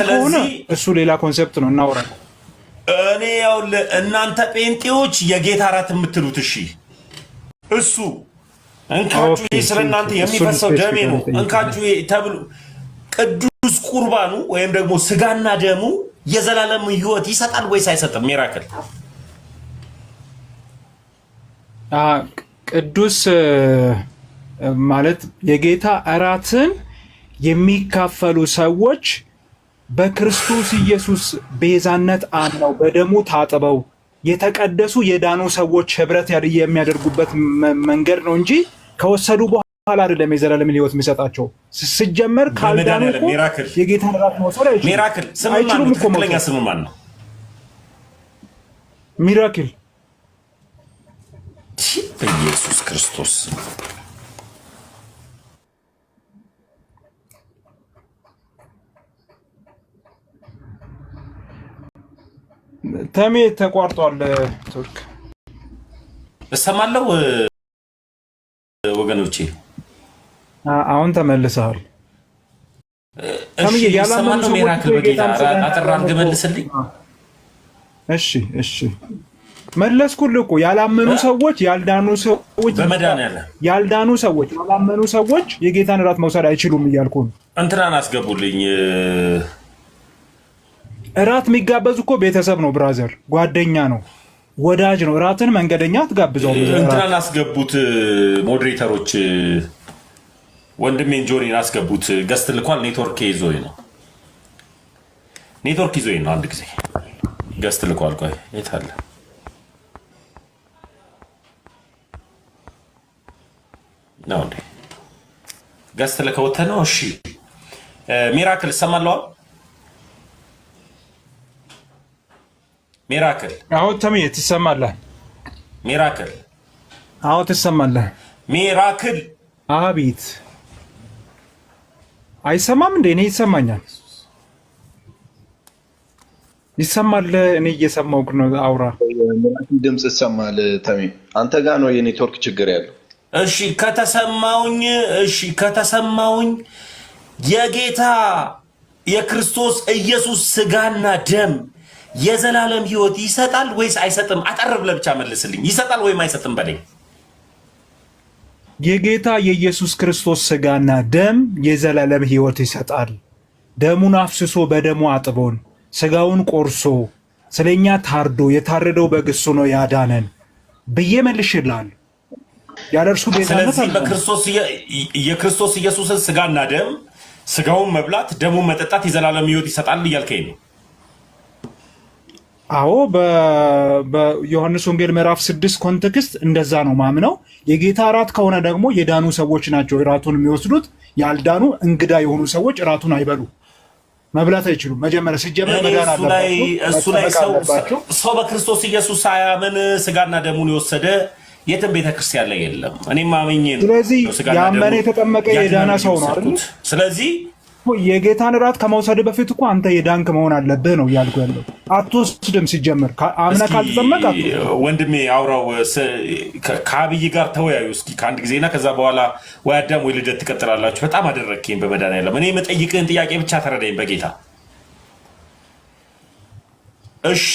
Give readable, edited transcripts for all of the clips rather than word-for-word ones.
ከሆነ እሱ ሌላ ኮንሰፕት ነው እናወራለን። እኔ ያው እናንተ ጴንጤዎች የጌታ እራት የምትሉት እሺ፣ እሱ እንካችሁ ስለእናንተ የሚፈሰው ደሜ ነው እንካችሁ ተብሎ ቅዱስ ቁርባኑ ወይም ደግሞ ስጋና ደሙ የዘላለም ሕይወት ይሰጣል ወይስ አይሰጥም? ሚራክል ቅዱስ ማለት የጌታ እራትን የሚካፈሉ ሰዎች በክርስቶስ ኢየሱስ ቤዛነት አምነው በደሙ ታጥበው የተቀደሱ የዳኑ ሰዎች ህብረት የሚያደርጉበት መንገድ ነው እንጂ ከወሰዱ በኋላ አይደለም የዘላለም ሕይወት የሚሰጣቸው። ሲጀመር ካልዳኑ እኮ የጌታን እራት መውሰድ አይችሉም። ሚራክል አይችሉም እኮ። ትክክለኛ ስም ማን ነው? ሚራክል በኢየሱስ ክርስቶስ ተሜ ተቋርጧል። ቱርክ እሰማለሁ ወገኖቼ። አሁን ተመልሰሃል። እሺ ያላመኑ ሚራክል በጌታ አጥራ አድርገህ እሺ እሺ መለስኩልህ እኮ። ያላመኑ ሰዎች ያልዳኑ ሰዎች ያልዳኑ ሰዎች ያላመኑ ሰዎች የጌታን እራት መውሰድ አይችሉም እያልኩ ነው። እንትናን አስገቡልኝ። እራት የሚጋበዙ እኮ ቤተሰብ ነው፣ ብራዘር ጓደኛ ነው፣ ወዳጅ ነው። እራትን መንገደኛ አትጋብዘው። እንትናን አስገቡት ሞዴሬተሮች፣ ወንድሜን ጆሪን አስገቡት። ገስት ልኳል። ኔትወርክ ይዞኝ ነው፣ ኔትወርክ ይዞኝ ነው። አንድ ጊዜ ገስት ልኳል። ቆይ የት አለ? ነው እንዴ? ገስት ልከውተ ነው። እሺ ሚራክል እሰማለሁ። ሚራክል አሁን ተሜ ትሰማለህ? ሚራክል አሁን ትሰማለህ? ሚራክል አቤት። አይሰማም እንዴ? እኔ ይሰማኛል። ይሰማል። እኔ እየሰማሁ ነው። አውራ። ሚራክል ድምጽ ይሰማል። ተሜ አንተ ጋር ነው የኔትወርክ ችግር ያለው። እሺ ከተሰማውኝ የጌታ የክርስቶስ ኢየሱስ ስጋና ደም የዘላለም ሕይወት ይሰጣል ወይስ አይሰጥም? አጠር ብለህ ብቻ መልስልኝ። ይሰጣል ወይም አይሰጥም በለኝ። የጌታ የኢየሱስ ክርስቶስ ስጋና ደም የዘላለም ሕይወት ይሰጣል። ደሙን አፍስሶ በደሙ አጥቦን ስጋውን ቆርሶ ስለኛ ታርዶ የታረደው በግ እሱ ነው ያዳነን ብዬ መልሽልሃለሁ። ያለ እርሱ ቤዛነት ስለዚህ በክርስቶስ የክርስቶስ ኢየሱስን ስጋና ደም ስጋውን መብላት ደሙን መጠጣት የዘላለም ሕይወት ይሰጣል እያልከኝ ነው? አዎ በዮሐንስ ወንጌል ምዕራፍ 6 ኮንቴክስት እንደዛ ነው ማምነው። የጌታ እራት ከሆነ ደግሞ የዳኑ ሰዎች ናቸው እራቱን የሚወስዱት። ያልዳኑ እንግዳ የሆኑ ሰዎች እራቱን አይበሉ፣ መብላት አይችሉም። መጀመሪያ ሲጀመር መዳን አለባቸው። እሱ ላይ ሰው በክርስቶስ ኢየሱስ ሳያምን ስጋና ደሙን የወሰደ የትም ቤተክርስቲያን ላይ የለም። እኔም አመኜ ነው። ስለዚህ ያመነ የተጠመቀ የዳና ሰው ነው አይደል? ስለዚህ የጌታን እራት ከመውሰድ በፊት እኮ አንተ የዳንክ መሆን አለብህ ነው እያልኩ ያለው። አትወስድም ሲጀመር አምነህ ካልተጠመቅ። ወንድሜ አውራው ከአብይ ጋር ተወያዩ እስኪ ከአንድ ጊዜና ከዛ በኋላ ወይ አዳም ወይ ልደት ትቀጥላላችሁ። በጣም አደረግከኝ በመድኃኒዓለም። እኔ የምጠይቅህን ጥያቄ ብቻ ተረዳኝ በጌታ። እሺ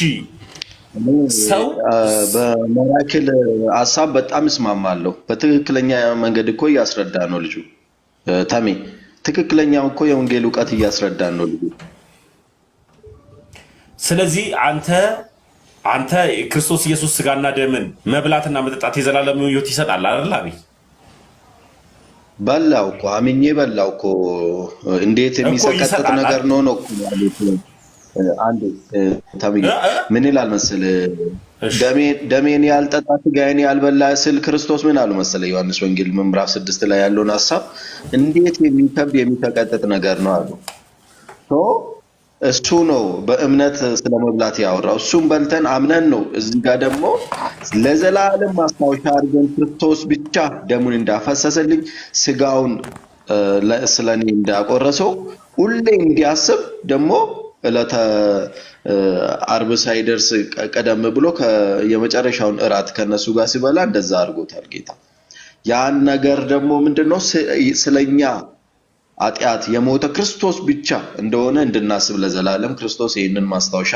ሰው በሚራክል ሀሳብ በጣም እስማማለሁ። በትክክለኛ መንገድ እኮ እያስረዳ ነው ልጁ ተሜ። ትክክለኛው እኮ የወንጌል ዕውቀት እያስረዳን ነው ልጁ። ስለዚህ አንተ ክርስቶስ ኢየሱስ ስጋና ደምን መብላትና መጠጣት የዘላለም ሕይወት ይሰጣል አይደል? አብይ በላው እኮ አምኜ በላው እኮ። እንዴት የሚሰቀጥጥ ነገር ነው ነው አንድ ተብዬ ምን ይላል መሰለህ? ደሜን ያልጠጣ ስጋዬን ያልበላ ስል ክርስቶስ ምን አሉ መሰለህ? ዮሐንስ ወንጌል ምዕራፍ 6 ላይ ያለውን ሐሳብ እንዴት የሚከብድ የሚተቀጥጥ ነገር ነው አሉ። እሱ ነው በእምነት ስለመብላት ያወራው። እሱም በልተን አምነን ነው። እዚህ ጋር ደግሞ ለዘላለም ማስታወሻ አድርገን ክርስቶስ ብቻ ደሙን እንዳፈሰሰልኝ ስጋውን ስለኔ እንዳቆረሰው ሁሌ እንዲያስብ ደግሞ ዕለተ ዓርብ ሳይደርስ ቀደም ብሎ የመጨረሻውን እራት ከነሱ ጋር ሲበላ እንደዛ አድርጎታል ጌታ። ያን ነገር ደግሞ ምንድነው ስለኛ ኃጢአት የሞተ ክርስቶስ ብቻ እንደሆነ እንድናስብ ለዘላለም ክርስቶስ ይህንን ማስታወሻ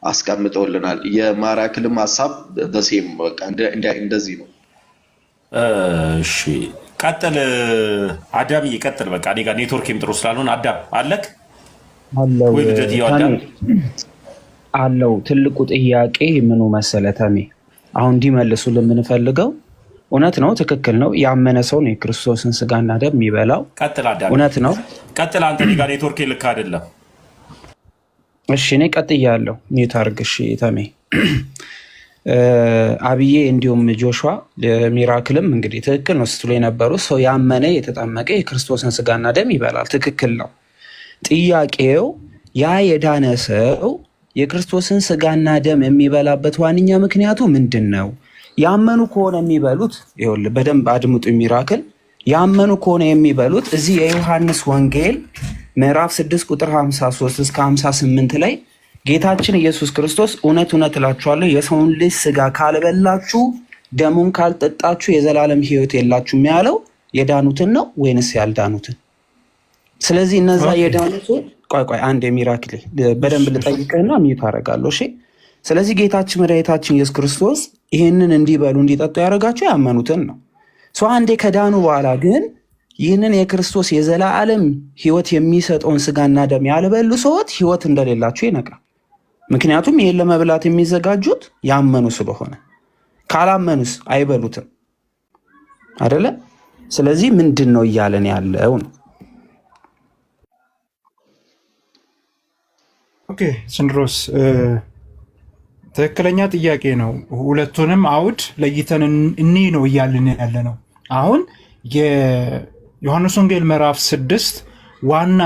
አስቀምጦልናል። የማራክልም ሐሳብ በሴም በቃ እንደዚህ ነው። እሺ ቀጥል አዳም ይቀጥል። በቃ እኔ ጋር ኔትወርክም ጥሩ ስላልሆነ አዳም አለክ ወይ ልደት ይወዳል አለው። ትልቁ ጥያቄ ምኑ መሰለ ተሜ፣ አሁን እንዲመልሱልን የምንፈልገው እውነት ነው፣ ትክክል ነው። ያመነ ሰው ነው የክርስቶስን ስጋና ደም የሚበላው። ቀጥል አዳም፣ እውነት ነው። ቀጥል አንተ። እኔ ጋር ኔትወርክ ልክ አይደለም። እሺ እኔ ቀጥያለሁ። ኔት አድርግ። እሺ ተሜ አብዬ እንዲሁም ጆሹዋ ሚራክልም እንግዲህ ትክክል ነው ስትሉ የነበሩ ሰው ያመነ የተጠመቀ የክርስቶስን ስጋና ደም ይበላል። ትክክል ነው። ጥያቄው ያ የዳነ ሰው የክርስቶስን ስጋና ደም የሚበላበት ዋነኛ ምክንያቱ ምንድን ነው? ያመኑ ከሆነ የሚበሉት ይኸውልህ፣ በደንብ አድምጡ ሚራክል። ያመኑ ከሆነ የሚበሉት እዚህ የዮሐንስ ወንጌል ምዕራፍ 6 ቁጥር 53 እስከ 58 ላይ ጌታችን ኢየሱስ ክርስቶስ እውነት እውነት እላችኋለሁ የሰውን ልጅ ስጋ ካልበላችሁ ደሙን ካልጠጣችሁ የዘላለም ሕይወት የላችሁም ያለው የዳኑትን ነው ወይንስ ያልዳኑትን? ስለዚህ እነዛ የዳኑትን ቆይ አንድ የሚራክል በደንብ ልጠይቅህና ሚዩት አደርጋለሁ። እሺ። ስለዚህ ጌታችን መድኃኒታችን ኢየሱስ ክርስቶስ ይህንን እንዲበሉ እንዲጠጡ ያደረጋቸው ያመኑትን ነው። ሰው አንዴ ከዳኑ በኋላ ግን ይህንን የክርስቶስ የዘላለም ሕይወት የሚሰጠውን ስጋና ደም ያልበሉ ሰዎች ሕይወት እንደሌላቸው ይነግራል። ምክንያቱም ይህን ለመብላት የሚዘጋጁት ያመኑ ስለሆነ፣ ካላመኑስ አይበሉትም አይደለ? ስለዚህ ምንድን ነው እያለን ያለው ነው? ኦኬ ስንድሮስ ትክክለኛ ጥያቄ ነው። ሁለቱንም አውድ ለይተን እኒ ነው እያልን ያለ ነው። አሁን የዮሐንስ ወንጌል ምዕራፍ 6 ዋና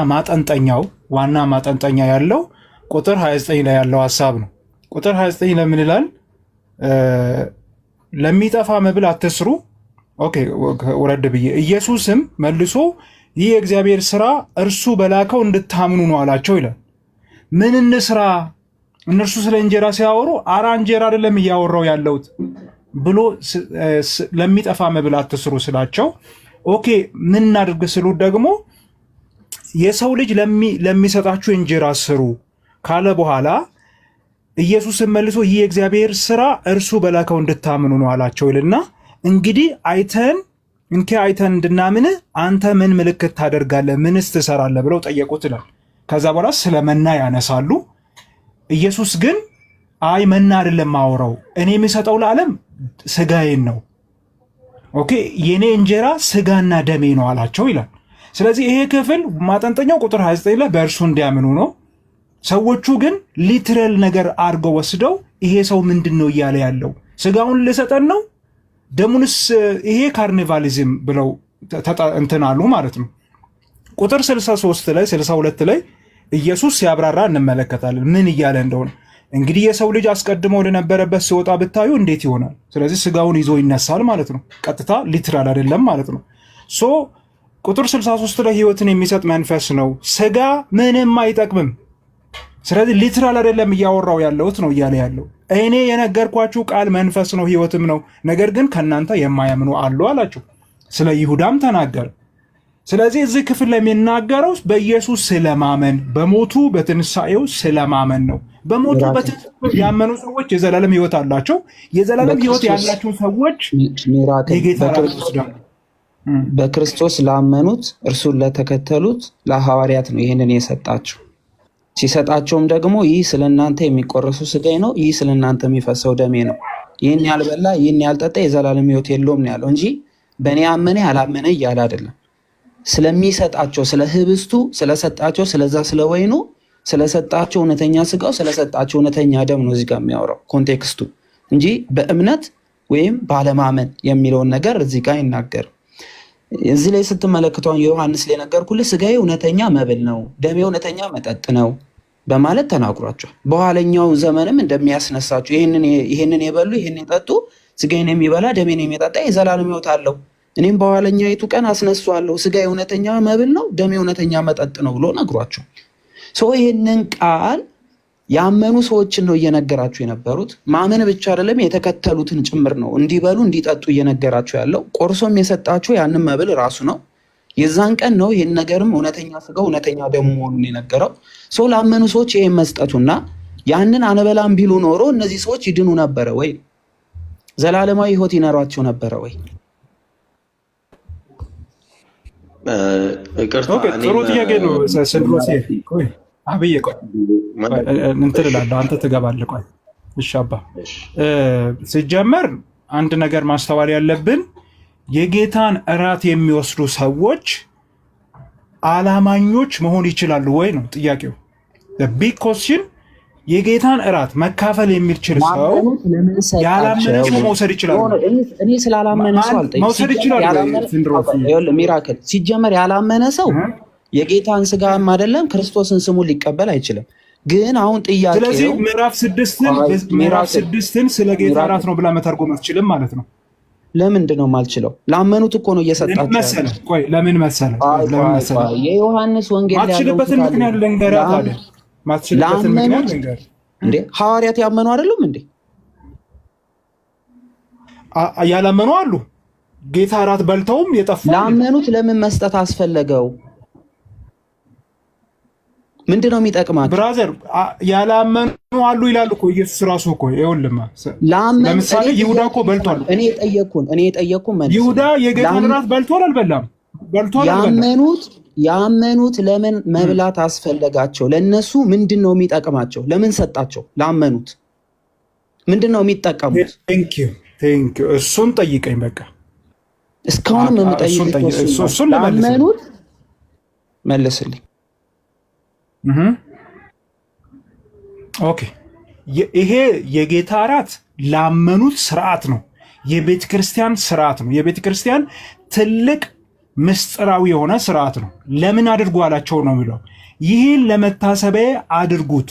ማጠንጠኛ ያለው ቁጥር 29 ላይ ያለው ሐሳብ ነው። ቁጥር 29 ለምን ይላል? ለሚጠፋ መብል አትስሩ። ኦኬ ወረድ ብዬ ኢየሱስም መልሶ ይህ የእግዚአብሔር ስራ እርሱ በላከው እንድታምኑ ነው አላቸው ይላል። ምን እንስራ? እነርሱ ስለ እንጀራ ሲያወሩ አራ እንጀራ አይደለም እያወራው ያለውት ብሎ ለሚጠፋ መብል አትስሩ ስላቸው፣ ኦኬ ምን እናድርግ ስሉ ደግሞ የሰው ልጅ ለሚሰጣችሁ እንጀራ ስሩ ካለ በኋላ ኢየሱስን መልሶ ይህ የእግዚአብሔር ስራ እርሱ በላከው እንድታምኑ ነው አላቸው ይልና እንግዲህ አይተን እንድናምን አንተ ምን ምልክት ታደርጋለህ? ምንስ ትሰራለህ? ብለው ጠየቁት ይላል። ከዛ በኋላ ስለ መና ያነሳሉ። ኢየሱስ ግን አይ መና አይደለም ማወራው፣ እኔ የሚሰጠው ለዓለም ስጋዬን ነው። ኦኬ የኔ እንጀራ ስጋና ደሜ ነው አላቸው ይላል። ስለዚህ ይሄ ክፍል ማጠንጠኛው ቁጥር 29 ላይ በእርሱ እንዲያምኑ ነው። ሰዎቹ ግን ሊትራል ነገር አድርገው ወስደው ይሄ ሰው ምንድን ነው እያለ ያለው? ስጋውን ልሰጠን ነው ደሙንስ? ይሄ ካርኒቫሊዝም ብለው እንትን አሉ ማለት ነው። ቁጥር 63 ላይ 62 ላይ ኢየሱስ ሲያብራራ እንመለከታለን ምን እያለ እንደሆነ። እንግዲህ የሰው ልጅ አስቀድሞ ወደነበረበት ሲወጣ ብታዩ እንዴት ይሆናል? ስለዚህ ስጋውን ይዞ ይነሳል ማለት ነው። ቀጥታ ሊትራል አይደለም ማለት ነው። ሶ ቁጥር 63 ላይ ህይወትን የሚሰጥ መንፈስ ነው፣ ስጋ ምንም አይጠቅምም። ስለዚህ ሊትራል አይደለም እያወራው ያለሁት ነው እያለ ያለው። እኔ የነገርኳችሁ ቃል መንፈስ ነው ህይወትም ነው፣ ነገር ግን ከእናንተ የማያምኑ አሉ አላቸው። ስለ ይሁዳም ተናገረ። ስለዚህ እዚህ ክፍል ላይ የሚናገረው በኢየሱስ ስለማመን፣ በሞቱ በትንሳኤው ስለማመን ነው። በሞቱ በትንሳኤው ያመኑ ሰዎች የዘላለም ህይወት አላቸው። የዘላለም ህይወት ያላቸው ሰዎች የጌታ ራት ይወስዳሉ። በክርስቶስ ላመኑት እርሱን ለተከተሉት ለሐዋርያት ነው ይህንን የሰጣቸው። ሲሰጣቸውም ደግሞ ይህ ስለ እናንተ የሚቆረሱ ስጋዬ ነው፣ ይህ ስለ እናንተ የሚፈሰው ደሜ ነው። ይህን ያልበላ ይህን ያልጠጣ የዘላለም ህይወት የለውም ነው ያለው እንጂ በእኔ አመነ ያላመነ እያለ አይደለም። ስለሚሰጣቸው ስለ ህብስቱ ስለሰጣቸው ስለዛ ስለ ወይኑ ስለሰጣቸው እውነተኛ ስጋው ስለሰጣቸው እውነተኛ ደም ነው እዚህ ጋር የሚያወራው ኮንቴክስቱ እንጂ በእምነት ወይም ባለማመን የሚለውን ነገር እዚህ ጋር አይናገርም። እዚህ ላይ ስትመለከቷን የዮሐንስ ላይ ነገርኩልህ፣ ስጋዬ እውነተኛ መብል ነው፣ ደሜ እውነተኛ መጠጥ ነው በማለት ተናግሯቸዋል። በኋለኛው ዘመንም እንደሚያስነሳቸው ይህንን የበሉ ይህንን የጠጡ ስጋዬን የሚበላ ደሜን የሚጠጣ የዘላለም ህይወት አለው፣ እኔም በኋለኛይቱ ቀን አስነሳዋለሁ፣ ስጋዬ እውነተኛ መብል ነው፣ ደሜ እውነተኛ መጠጥ ነው ብሎ ነግሯቸዋል። ይህንን ቃል ያመኑ ሰዎችን ነው እየነገራቸው የነበሩት። ማመን ብቻ አይደለም የተከተሉትን ጭምር ነው እንዲበሉ እንዲጠጡ እየነገራቸው ያለው። ቆርሶም የሰጣቸው ያንን መብል ራሱ ነው። የዛን ቀን ነው ይሄን ነገርም እውነተኛ ስጋው እውነተኛ ደሙ መሆኑን የነገረው። ሰው ላመኑ ሰዎች ይሄን መስጠቱና ያንን አንበላም ቢሉ ኖሮ እነዚህ ሰዎች ይድኑ ነበረ ወይ? ዘላለማዊ ሕይወት ይኖራቸው ነበረ ወይ? ጥሩ ጥያቄ ነው። ስንሮሴ አብዬ ቆይ እንትን እላለሁ አንተ ትገባለህ። ቆይ እሺ አባ ሲጀመር አንድ ነገር ማስተዋል ያለብን የጌታን እራት የሚወስዱ ሰዎች አላማኞች መሆን ይችላሉ ወይ ነው ጥያቄው። ቢግ ኮስችን የጌታን እራት መካፈል የሚችል ሰው ያላመነ ሰው መውሰድ ይችላል? እኔ ስላላመነ ሰው አልጠይቅም። መውሰድ ይችላል? ሚራክል ሲጀመር ያላመነ ሰው የጌታን ስጋም አይደለም ክርስቶስን ስሙን ሊቀበል አይችልም። ግን አሁን ጥያቄው ስለዚህ ምዕራፍ ስድስትን ስለ ጌታ እራት ነው ብላ መተርጎም አትችልም ማለት ነው። ለምንድን ነው የማልችለው? ላመኑት እኮ ነው እየሰጣቸው መሰለህ። ቆይ ለምን መሰለህ? የዮሐንስ ወንጌል ማትችልበትን ምክንያት ልንገርህ ታዲያ። ማትችልበትን ምክንያት ልንገርህ እንዴ። ሐዋርያት ያመኑ አይደሉም እንዴ? ያላመኑ አሉ። ጌታ እራት በልተውም የጠፉ። ላመኑት ለምን መስጠት አስፈለገው? ምንድነው የሚጠቅማቸው? ብራዘር ያላመኑ አሉ ይላል እኮ ኢየሱስ ራሱ እኮ። ይኸውልህ ለምሳሌ ይሁዳ እኮ በልቷል። እኔ የጠየቅኩን መልስ። ይሁዳ የጌታን እራት በልቷል አልበላም? በልቷል። ያመኑት ለምን መብላት አስፈለጋቸው? ለነሱ ምንድነው የሚጠቅማቸው? ለምን ሰጣቸው? ላመኑት ምንድነው የሚጠቀሙት? ቴንክ ዩ እሱን ጠይቀኝ በቃ። እስካሁንም የምጠይቀው እሱን ላመኑት መልስልኝ። ኦኬ ይሄ የጌታ እራት ላመኑት ስርዓት ነው። የቤተ ክርስቲያን ስርዓት ነው። የቤተ ክርስቲያን ትልቅ ምስጢራዊ የሆነ ስርዓት ነው። ለምን አድርጉ አላቸው ነው የሚለው። ይህን ለመታሰቢያ አድርጉት፣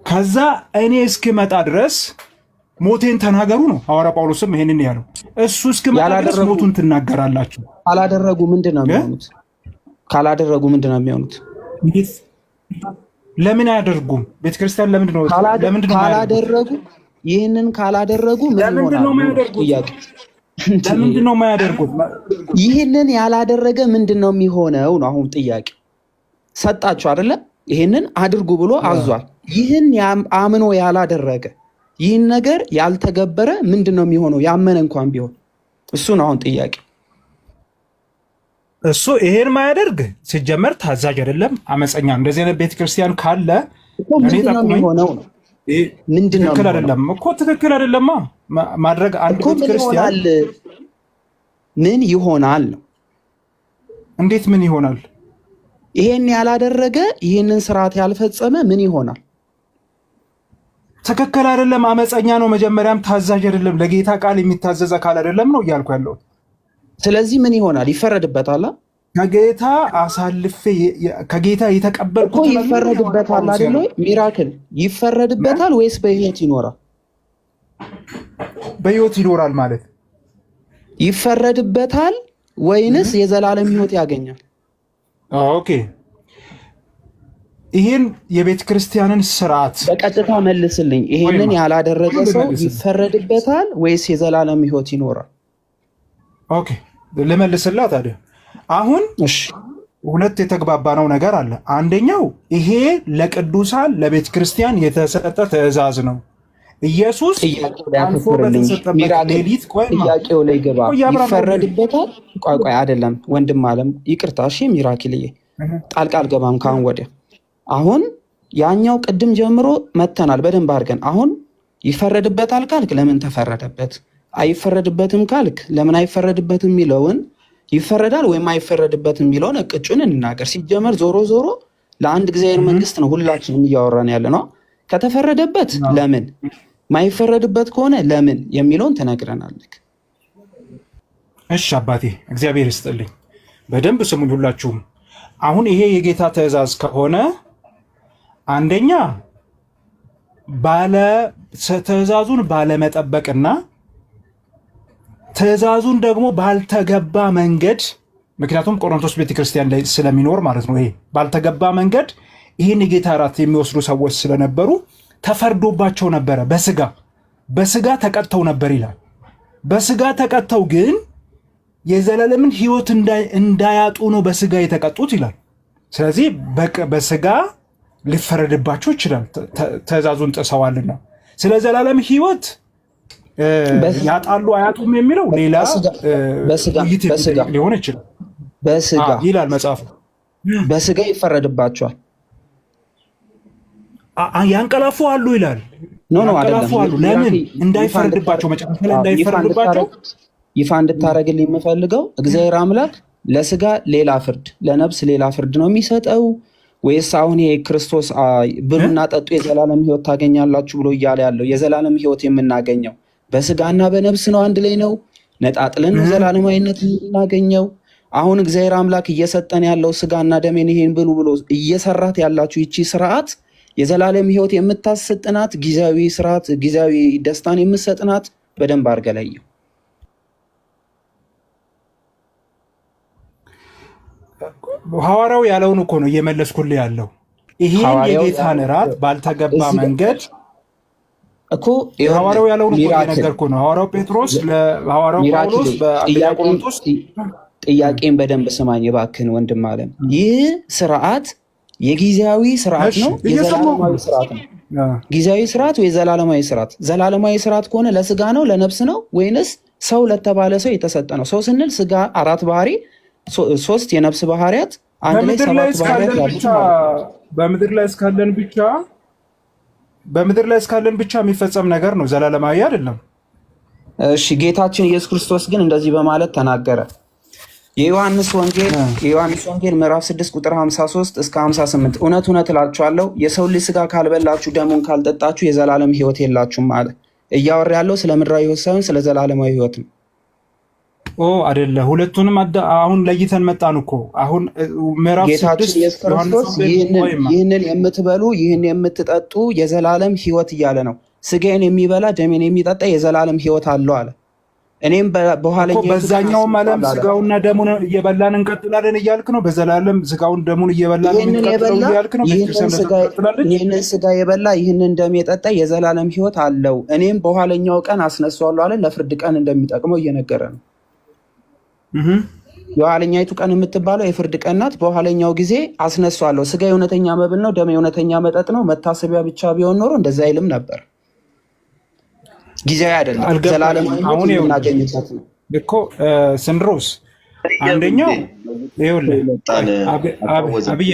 ከዛ እኔ እስክመጣ ድረስ ሞቴን ተናገሩ ነው ሐዋርያ ጳውሎስም ይሄንን ያለው። እሱ እስክመጣ ድረስ ሞቱን ትናገራላችሁ። ካላደረጉ ምንድን ነው የሚሆኑት? ካላደረጉ ምንድን ነው የሚሆኑት? ለምን አያደርጉም? ቤተክርስቲያን ለምንድን ነው ካላደረጉ? ይህንን ካላደረጉ ምን ይሆናል? ጥያቄ ለምንድን ነው የማያደርጉት? ይህንን ያላደረገ ምንድን ነው የሚሆነው ነው አሁን ጥያቄ። ሰጣችሁ አይደለ? ይህንን አድርጉ ብሎ አዟል። ይህን አምኖ ያላደረገ ይህን ነገር ያልተገበረ ምንድን ነው የሚሆነው? ያመነ እንኳን ቢሆን እሱ ነው አሁን ጥያቄ። እሱ ይሄን ማያደርግ ሲጀመር ታዛዥ አይደለም፣ አመፀኛ። እንደዚህ አይነት ቤተክርስቲያን ካለ ምንድን ነው የሚሆነው? ትክክል አይደለም እኮ ትክክል አይደለማ ማድረግ። አንድ ቤተክርስቲያን ምን ይሆናል ነው? እንዴት ምን ይሆናል? ይሄን ያላደረገ ይህንን ስርዓት ያልፈጸመ ምን ይሆናል? ትክክል አይደለም፣ አመፀኛ ነው። መጀመሪያም ታዛዥ አይደለም፣ ለጌታ ቃል የሚታዘዝ አካል አይደለም ነው እያልኩ ያለሁት። ስለዚህ ምን ይሆናል? ይፈረድበታል። ከጌታ አሳልፌ ከጌታ የተቀበልኩት ይፈረድበታል አይደል? ሚራክል ይፈረድበታል ወይስ በህይወት ይኖራል? በህይወት ይኖራል ማለት ይፈረድበታል ወይንስ የዘላለም ህይወት ያገኛል? ኦኬ ይህን የቤተ ክርስቲያንን ስርዓት በቀጥታ መልስልኝ። ይሄንን ያላደረገ ሰው ይፈረድበታል ወይስ የዘላለም ህይወት ይኖራል? ኦኬ ልመልስላት ታዲያ። አሁን ሁለት የተግባባነው ነገር አለ። አንደኛው ይሄ ለቅዱሳን ለቤተ ክርስቲያን የተሰጠ ትእዛዝ ነው። ኢየሱስ አልፎ በተሰጠበት ሌሊት ጥያቄው ላይ ገባ። ይፈረድበታል? ቆይ አይደለም ወንድም አለም ይቅርታ። እሺ ሚራክልዬ ጣልቃ አልገባም ካሁን ወዲያ። አሁን ያኛው ቅድም ጀምሮ መተናል በደንብ አድርገን። አሁን ይፈረድበታል ካልክ ለምን ተፈረደበት? አይፈረድበትም ካልክ ለምን አይፈረድበትም የሚለውን ይፈረዳል ወይም አይፈረድበትም የሚለውን እቅጩን እንናገር። ሲጀመር ዞሮ ዞሮ ለአንድ እግዚአብሔር መንግስት ነው ሁላችንም እያወራን ያለ ነው። ከተፈረደበት ለምን፣ ማይፈረድበት ከሆነ ለምን የሚለውን ትነግረናለህ። እሺ አባቴ እግዚአብሔር ይስጥልኝ። በደንብ ስሙኝ ሁላችሁም። አሁን ይሄ የጌታ ትእዛዝ ከሆነ አንደኛ ትእዛዙን ባለመጠበቅና ትእዛዙን ደግሞ ባልተገባ መንገድ፣ ምክንያቱም ቆሮንቶስ ቤተክርስቲያን ላይ ስለሚኖር ማለት ነው። ይሄ ባልተገባ መንገድ ይህን የጌታ እራት የሚወስዱ ሰዎች ስለነበሩ ተፈርዶባቸው ነበረ። በስጋ ተቀጥተው ነበር ይላል። በስጋ ተቀጥተው ግን የዘላለምን ሕይወት እንዳያጡ ነው በስጋ የተቀጡት ይላል። ስለዚህ በስጋ ሊፈረድባቸው ይችላል፣ ትእዛዙን ጥሰዋልና። ስለ ዘላለም ሕይወት ያጣሉ አያጡም የሚለው ሌላ ውይይት ሊሆን ይችላል። በስጋ ይላል መጽሐፉ፣ በስጋ ይፈረድባቸዋል። ያንቀላፉ አሉ ይላል። ያንቀላፉ አሉ። ለምን? እንዳይፈረድባቸው፣ መጨረሻ ላይ እንዳይፈረድባቸው። ይፋ እንድታደርግልኝ የምፈልገው እግዚአብሔር አምላክ ለስጋ ሌላ ፍርድ፣ ለነብስ ሌላ ፍርድ ነው የሚሰጠው ወይስ አሁን ይሄ ክርስቶስ ብሉና ጠጡ የዘላለም ሕይወት ታገኛላችሁ ብሎ እያለ ያለው የዘላለም ሕይወት የምናገኘው በስጋና በነብስ ነው? አንድ ላይ ነው? ነጣጥለን ነው ዘላለማዊነት የምናገኘው? አሁን እግዚአብሔር አምላክ እየሰጠን ያለው ስጋና ደሜን ይሄን ብሉ ብሎ እየሰራት ያላችሁ ይቺ ስርዓት የዘላለም ሕይወት የምታሰጥናት ጊዜያዊ ስርዓት፣ ጊዜያዊ ደስታን የምትሰጥናት? በደንብ አድርገህ ለየው። ሐዋርያው ያለውን እኮ ነው እየመለስኩልህ ያለው። ይሄን የጌታን እራት ባልተገባ መንገድ እኮ ሐዋርያው ያለውን እኮ እየነገርኩህ ነው። ሐዋርያው ጴጥሮስ ለሐዋርያው ጳውሎስ በአንደኛ ቆሮንቶስ ጥያቄን በደንብ ስማኝ እባክህን ወንድም አለም። ይህ ስርዓት የጊዜያዊ ስርዓት ነው የዘላለማዊ ስርዓት ነው? ጊዜያዊ ስርዓት ወይ ዘላለማዊ ስርዓት? ዘላለማዊ ስርዓት ከሆነ ለስጋ ነው ለነፍስ ነው ወይንስ ሰው ለተባለ ሰው የተሰጠ ነው? ሰው ስንል ስጋ አራት ባህሪ፣ ሶስት የነፍስ ባህሪያት፣ አንድ ላይ ሰባት ባህሪያት ያሉት በምድር ላይ እስካለን ብቻ የሚፈጸም ነገር ነው፣ ዘላለማዊ አይደለም። እሺ ጌታችን ኢየሱስ ክርስቶስ ግን እንደዚህ በማለት ተናገረ። የዮሐንስ ወንጌል ምዕራፍ 6 ቁጥር 53 እስከ 58 እውነት እውነት እላችኋለሁ የሰው ልጅ ስጋ ካልበላችሁ ደሙን ካልጠጣችሁ የዘላለም ሕይወት የላችሁም አለ። እያወራ ያለው ስለ ምድራዊ ሕይወት ሳይሆን ስለ ዘላለማዊ ሕይወት ነው። አይደለ? ሁለቱንም አሁን ለይተን መጣን እኮ። አሁን ምዕራፍ 6 ጌታችን ኢየሱስ ክርስቶስ ይህንን የምትበሉ ይህን የምትጠጡ የዘላለም ሕይወት እያለ ነው። ስጋዬን የሚበላ ደሜን የሚጠጣ የዘላለም ሕይወት አለው አለ። እኔም በኋለኛው በዛኛውም ዓለም ስጋውና ደሙን እየበላን እንቀጥላለን እያልክ ነው። በዘላለም ስጋውን ደሙን እየበላን እንቀጥላለን እያልክ ነው። ይህንን ስጋ የበላ ይህንን ደም የጠጣ የዘላለም ሕይወት አለው፣ እኔም በኋለኛው ቀን አስነሳዋለሁ አለ። ለፍርድ ቀን እንደሚጠቅመው እየነገረ ነው። የኋለኛይቱ ቀን የምትባለው የፍርድ ቀን ናት። በኋለኛው ጊዜ አስነሳዋለሁ። ስጋ የእውነተኛ መብል ነው፣ ደም የእውነተኛ መጠጥ ነው። መታሰቢያ ብቻ ቢሆን ኖሮ እንደዛ አይልም ነበር። ጊዜያዊ አይደለም፣ ዘላለማዊ ሕይወት የምናገኝበት ነው እኮ። ስንድሮስ አንደኛው ይኸውልህ፣ አብዬ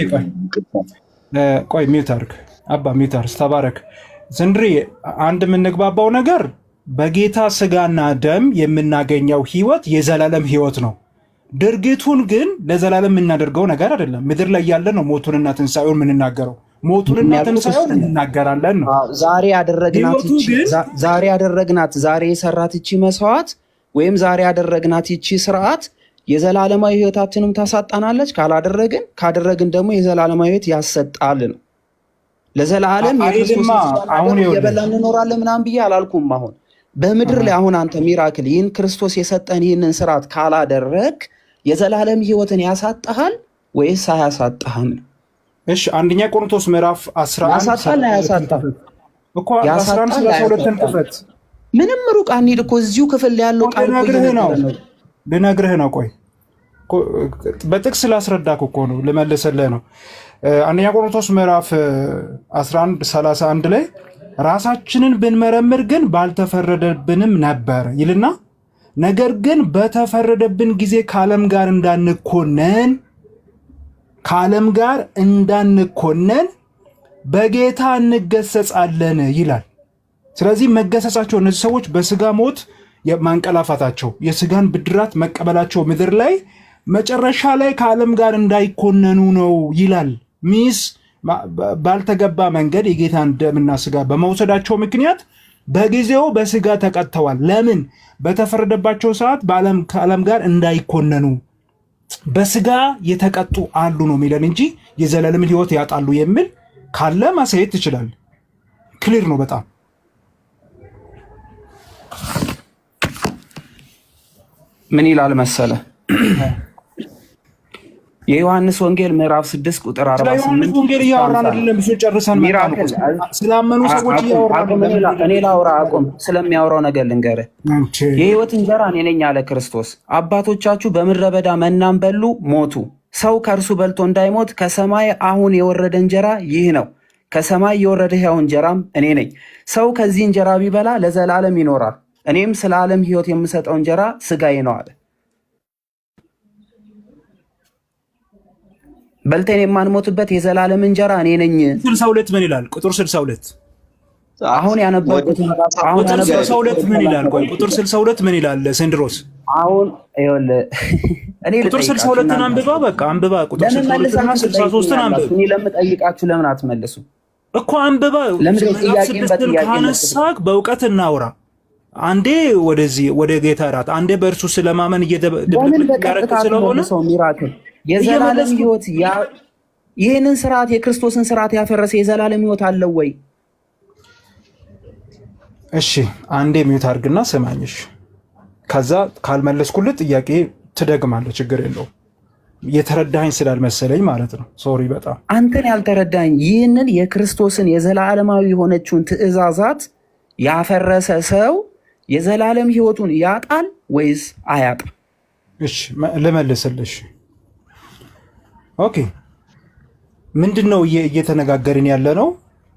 ቆይ ሚውት አድርግ፣ አባ ሚውት አድርግ፣ ተባረክ። ስንድሪ አንድ የምንግባባው ነገር በጌታ ስጋና ደም የምናገኘው ሕይወት የዘላለም ሕይወት ነው። ድርጊቱን ግን ለዘላለም የምናደርገው ነገር አይደለም። ምድር ላይ ያለ ነው ሞቱንና ትንሣኤውን የምንናገረው። ሞቱንና ትንሣኤውን እንናገራለን ነው። ዛሬ ያደረግናት ዛሬ የሰራት ይቺ መስዋዕት ወይም ዛሬ ያደረግናት ይቺ ስርዓት የዘላለማዊ ሕይወታችንም ታሳጣናለች። ካደረግን ደግሞ የዘላለማዊ ሕይወት ያሰጣል ነው። ለዘላለም አሁን የበላን እንኖራለን ምናምን ብዬ አላልኩም። አሁን በምድር ላይ አሁን አንተ ሚራክል ይህን ክርስቶስ የሰጠን ይህንን ስርዓት ካላደረግ የዘላለም ሕይወትን ያሳጣሃል ወይስ አያሳጣህም? እሺ አንደኛ ቆሮንቶስ ምዕራፍ 11 ያሳጣል አያሳጣህም እኮ 11:32 ክፈት። ምንም ሩቅ አንሂድ እኮ እዚሁ ክፍል ያለው ቃል ልነግርህ ነው። ቆይ በጥቅስ ላስረዳክ እኮ ነው፣ ልመልስልህ ነው። አንደኛ ቆሮንቶስ ምዕራፍ 11:31 ላይ ራሳችንን ብንመረምር ግን ባልተፈረደብንም ነበር ይልና፣ ነገር ግን በተፈረደብን ጊዜ ከዓለም ጋር እንዳንኮነን በጌታ እንገሰጻለን ይላል። ስለዚህ መገሰጻቸው እነዚህ ሰዎች በስጋ ሞት ማንቀላፋታቸው፣ የስጋን ብድራት መቀበላቸው ምድር ላይ መጨረሻ ላይ ከዓለም ጋር እንዳይኮነኑ ነው ይላል። ባልተገባ መንገድ የጌታን ደምና ስጋ በመውሰዳቸው ምክንያት በጊዜው በስጋ ተቀጥተዋል። ለምን? በተፈረደባቸው ሰዓት ከዓለም ጋር እንዳይኮነኑ በስጋ የተቀጡ አሉ ነው የሚለን እንጂ የዘላለም ሕይወት ያጣሉ የሚል ካለ ማሳየት ትችላል። ክሊር ነው በጣም። ምን ይላል መሰለ? የዮሐንስ ወንጌል ምዕራፍ 6 ቁጥር 48 ስለ ዮሐንስ ወንጌል እያወራን አይደለም። ብዙ ጨርሰን ስላመኑ ሰዎች እያወራን እኔ ላውራ አቁም። ስለሚያወራው ነገር ልንገርህ። የህይወት እንጀራ እኔ ነኝ አለ ክርስቶስ። አባቶቻችሁ በምድረ በዳ መናን በሉ ሞቱ። ሰው ከእርሱ በልቶ እንዳይሞት ከሰማይ አሁን የወረደ እንጀራ ይህ ነው። ከሰማይ የወረደ ሕያው እንጀራም እኔ ነኝ። ሰው ከዚህ እንጀራ ቢበላ ለዘላለም ይኖራል። እኔም ስለ ዓለም ሕይወት የምሰጠው እንጀራ ስጋዬ ነው አለ። በልተን የማንሞትበት የዘላለም እንጀራ እኔ ነኝ። 62 ምን ይላል? ቁጥር 62 አሁን ያነበብኩት ቁጥር 62 ምን ይላል? ቆይ ቁጥር 62 ምን ይላል? ሰንድሮስ አሁን ይኸውልህ እኔ ቁጥር 62ን አንብባ፣ በቃ አንብባ። ቁጥር 62ና 63ን አንብባ። እኔ ለምጠይቃችሁ ለምን አትመልሱ እኮ? አንብባ። ስድስትን ካነሳክ በእውቀት እናውራ። አንዴ ወደዚህ ወደ ጌታ እራት፣ አንዴ በእርሱ ስለማመን እየደበቀ ስለሆነ ሰው ሚራክል የዘላለም ሕይወት ይህንን ስርዓት የክርስቶስን ስርዓት ያፈረሰ የዘላለም ሕይወት አለው ወይ? እሺ አንዴ ሚዩት አድርግና ስማኝሽ። ከዛ ካልመለስኩልህ ጥያቄ ትደግማለህ፣ ችግር የለውም። የተረዳኸኝ ስላልመሰለኝ ማለት ነው። ሶሪ በጣም አንተን ያልተረዳኝ። ይህንን የክርስቶስን የዘላለማዊ የሆነችውን ትእዛዛት ያፈረሰ ሰው የዘላለም ሕይወቱን ያጣል ወይስ አያጣም? እሺ ልመልስልሽ። ኦኬ ምንድን ነው እየተነጋገርን ያለ ነው?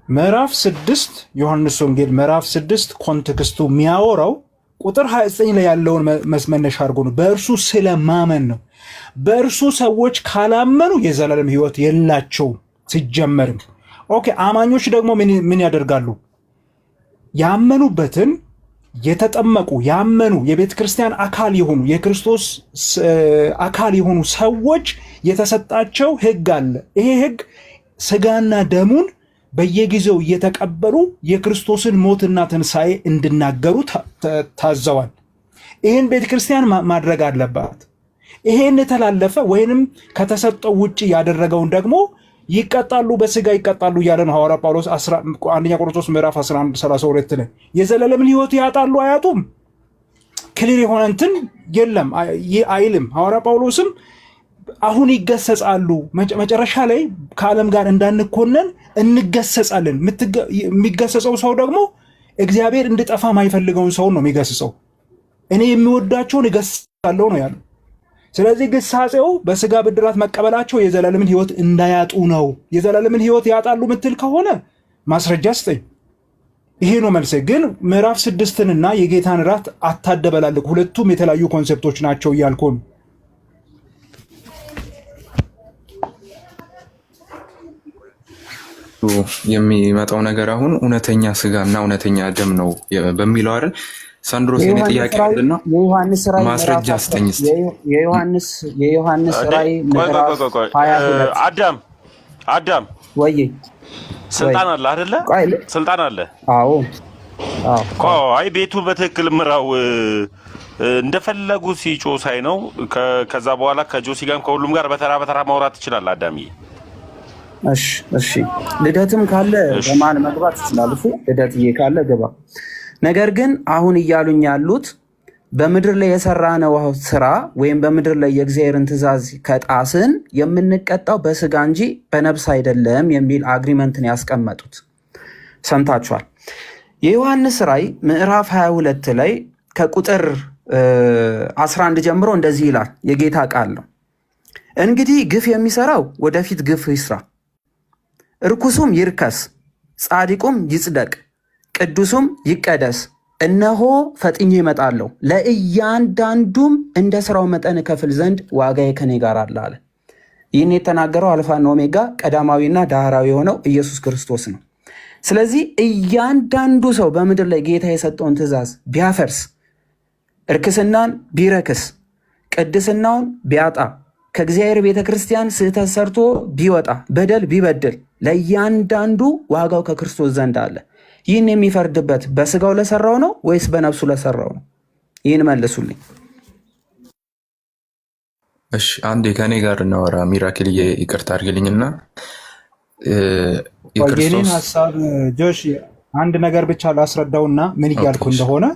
ምዕራፍ 6 ዮሐንስ ወንጌል ምዕራፍ 6 ኮንቴክስቱ የሚያወራው ቁጥር 29 ላይ ያለውን መስመነሻ አድርጎ ነው። በእርሱ ስለማመን ነው። በእርሱ ሰዎች ካላመኑ የዘላለም ሕይወት የላቸውም ሲጀመርም። ኦኬ አማኞች ደግሞ ምን ያደርጋሉ? ያመኑበትን የተጠመቁ ያመኑ የቤተ ክርስቲያን አካል የሆኑ የክርስቶስ አካል የሆኑ ሰዎች የተሰጣቸው ሕግ አለ። ይሄ ሕግ ስጋና ደሙን በየጊዜው እየተቀበሉ የክርስቶስን ሞትና ትንሣኤ እንዲናገሩ ታዘዋል። ይህን ቤተ ክርስቲያን ማድረግ አለባት። ይሄን የተላለፈ ወይንም ከተሰጠው ውጭ ያደረገውን ደግሞ ይቀጣሉ፣ በስጋ ይቀጣሉ እያለ ነው ሐዋርያ ጳውሎስ 1 ቆሮንቶስ ምዕራፍ 11:32 ላይ። የዘላለምን ሕይወት ያጣሉ አያጡም? ክሊር የሆነ እንትን የለም አይልም ሐዋርያ ጳውሎስም። አሁን ይገሰጻሉ፣ መጨረሻ ላይ ከዓለም ጋር እንዳንኮነን እንገሰጻለን። የሚገሰጸው ሰው ደግሞ እግዚአብሔር እንድጠፋ ማይፈልገውን ሰውን ነው የሚገስጸው። እኔ የሚወዳቸውን እገስጻለሁ ነው ያለው። ስለዚህ ግሳጼው በስጋ ብድራት መቀበላቸው የዘላለምን ሕይወት እንዳያጡ ነው። የዘላለምን ሕይወት ያጣሉ ምትል ከሆነ ማስረጃ ስጠኝ። ይሄ ነው መልሴ። ግን ምዕራፍ 6ንና የጌታን እራት አታደበላልቅ። ሁለቱም የተለያዩ ኮንሴፕቶች ናቸው እያልኩ ነው። የሚመጣው ነገር አሁን እውነተኛ ስጋና እውነተኛ ደም ነው በሚለው አይደል? ሳንድሮስ የኔ ጥያቄ አይደልና ማስረጃ አስጠኝ እስቲ። የዮሐንስ ራእይ ምዕራፍ 22 አዳም ወይ ስልጣን አለ አይደለ? ስልጣን አለ። አዎ አይ ቤቱን በትክክል ምራው እንደፈለጉ ሲጮ ሳይ ነው። ከዛ በኋላ ከጆሲ ጋርም ከሁሉም ጋር በተራ በተራ ማውራት ትችላለህ አዳምዬ። እሺ ልደትም ካለ በማን መግባት ይችላል? ልደትዬ ካለ ግባ። ነገር ግን አሁን እያሉኝ ያሉት በምድር ላይ የሰራነው ስራ ወይም በምድር ላይ የእግዚአብሔርን ትእዛዝ ከጣስን የምንቀጣው በስጋ እንጂ በነፍስ አይደለም የሚል አግሪመንትን ያስቀመጡት ሰምታችኋል። የዮሐንስ ራእይ ምዕራፍ 22 ላይ ከቁጥር 11 ጀምሮ እንደዚህ ይላል። የጌታ ቃል ነው። እንግዲህ ግፍ የሚሰራው ወደፊት ግፍ ይስራ፣ እርኩሱም ይርከስ፣ ጻድቁም ይጽደቅ፣ ቅዱሱም ይቀደስ። እነሆ ፈጥኜ እመጣለሁ፣ ለእያንዳንዱም እንደ ስራው መጠን እከፍል ዘንድ ዋጋዬ ከኔ ጋር አለ አለ። ይህን የተናገረው አልፋና ኦሜጋ ቀዳማዊና ዳህራዊ የሆነው ኢየሱስ ክርስቶስ ነው። ስለዚህ እያንዳንዱ ሰው በምድር ላይ ጌታ የሰጠውን ትእዛዝ ቢያፈርስ፣ እርክስናን ቢረክስ፣ ቅድስናውን ቢያጣ፣ ከእግዚአብሔር ቤተ ክርስቲያን ስህተት ሰርቶ ቢወጣ፣ በደል ቢበድል፣ ለእያንዳንዱ ዋጋው ከክርስቶስ ዘንድ አለ። ይህን የሚፈርድበት በስጋው ለሰራው ነው ወይስ በነፍሱ ለሰራው ነው? ይህን መልሱልኝ። እሺ አንዴ ከኔ ጋር እናወራ። ሚራክል ይቅርታ አድርግልኝና የኔን ሀሳብ ጆሽ አንድ ነገር ብቻ ላስረዳውና ምን እያልኩ እንደሆነ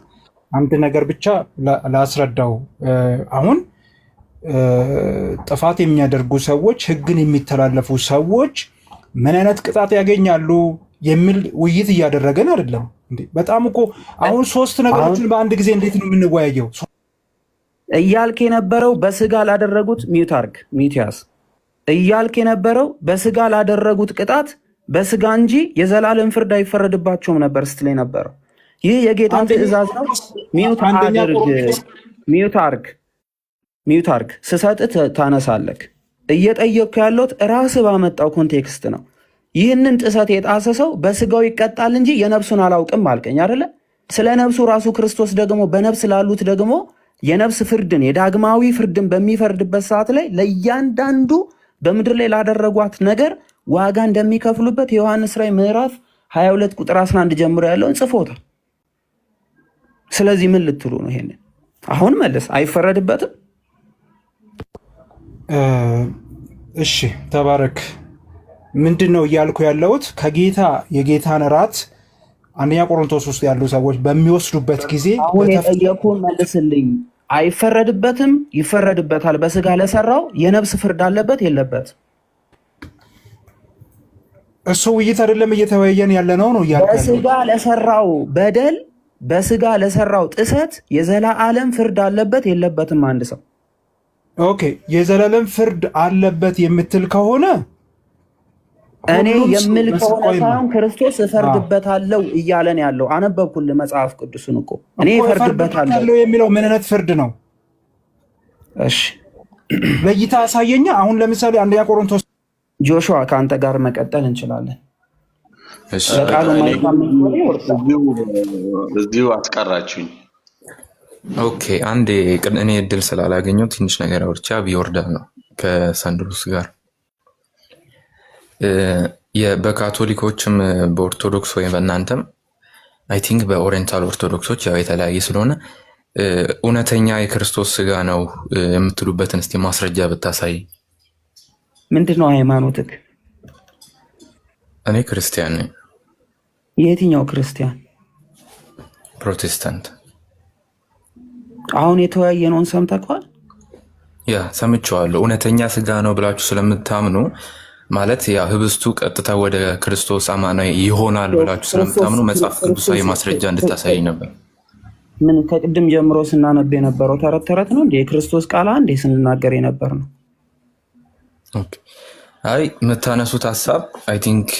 አንድ ነገር ብቻ ላስረዳው። አሁን ጥፋት የሚያደርጉ ሰዎች፣ ህግን የሚተላለፉ ሰዎች ምን አይነት ቅጣት ያገኛሉ የሚል ውይይት እያደረገን አይደለም እንዴ? በጣም እኮ አሁን ሶስት ነገሮችን በአንድ ጊዜ እንዴት ነው የምንወያየው? እያልክ የነበረው በስጋ ላደረጉት ሚውቲያስ እያልክ የነበረው በስጋ ላደረጉት ቅጣት በስጋ እንጂ የዘላለም ፍርድ አይፈረድባቸውም ነበር ስትል ነበረው። ይህ የጌታን ትእዛዝ ነው። ሚውት አርግ ስሰጥህ ታነሳለክ። እየጠየቅኩ ያለሁት ራስህ ባመጣው ኮንቴክስት ነው። ይህንን ጥሰት የጣሰ ሰው በስጋው ይቀጣል እንጂ የነፍሱን አላውቅም አልከኝ አይደለ? ስለ ነፍሱ ራሱ ክርስቶስ ደግሞ በነፍስ ላሉት ደግሞ የነፍስ ፍርድን የዳግማዊ ፍርድን በሚፈርድበት ሰዓት ላይ ለእያንዳንዱ በምድር ላይ ላደረጓት ነገር ዋጋ እንደሚከፍሉበት የዮሐንስ ራዕይ ምዕራፍ 22 ቁጥር 11 ጀምሮ ያለውን ጽፎታል። ስለዚህ ምን ልትሉ ነው? ይሄንን አሁን መልስ። አይፈረድበትም? እሺ ተባረክ። ምንድን ነው እያልኩ ያለሁት? ከጌታ የጌታን እራት አንደኛ ቆሮንቶስ ውስጥ ያሉ ሰዎች በሚወስዱበት ጊዜ አሁን የጠየኩህን መልስልኝ። አይፈረድበትም? ይፈረድበታል። በስጋ ለሰራው የነፍስ ፍርድ አለበት የለበት? እሱ ውይይት አይደለም እየተወያየን ያለ ነው እያልኩ በስጋ ለሰራው በደል በስጋ ለሰራው ጥሰት የዘላለም ፍርድ አለበት የለበትም? አንድ ሰው ኦኬ የዘላለም ፍርድ አለበት የምትል ከሆነ እኔ የምል ከሆነ ሳይሆን ክርስቶስ እፈርድበታለሁ እያለን ያለው አነበብኩልህ መጽሐፍ ቅዱስን እኮ እኔ እፈርድበታለሁ የሚለው ምን አይነት ፍርድ ነው? እሺ ለይታ አሳየኛ። አሁን ለምሳሌ አንደኛ ቆሮንቶስ ጆሹዋ ከአንተ ጋር መቀጠል እንችላለን። እዚሁ አስቀራችሁኝ። ኦኬ አንዴ እኔ እድል ስላላገኘው ትንሽ ነገር አውርቻ ቢወርዳል ነው ከሳንድሩስ ጋር በካቶሊኮችም በኦርቶዶክስ ወይም በእናንተም አይ ቲንክ በኦሪየንታል ኦርቶዶክሶች ያው የተለያየ ስለሆነ እውነተኛ የክርስቶስ ስጋ ነው የምትሉበትን እስቲ ማስረጃ ብታሳይ። ምንድን ነው ሃይማኖትክ? እኔ ክርስቲያን ነኝ። የትኛው ክርስቲያን? ፕሮቴስታንት። አሁን የተወያየነውን ሰምተኳል? ያ ሰምቼዋለሁ። እውነተኛ ስጋ ነው ብላችሁ ስለምታምኑ ማለት ያ ህብስቱ ቀጥታ ወደ ክርስቶስ አማናዊ ይሆናል ብላችሁ ስለምታምኑ መጽሐፍ ቅዱሳዊ ማስረጃ እንድታሳይ ነበር። ምን ከቅድም ጀምሮ ስናነብ የነበረው ተረት ተረት ነው እንዴ? የክርስቶስ ቃል እንዴ ስንናገር የነበር ነው። አይ የምታነሱት ሀሳብ አይ ቲንክ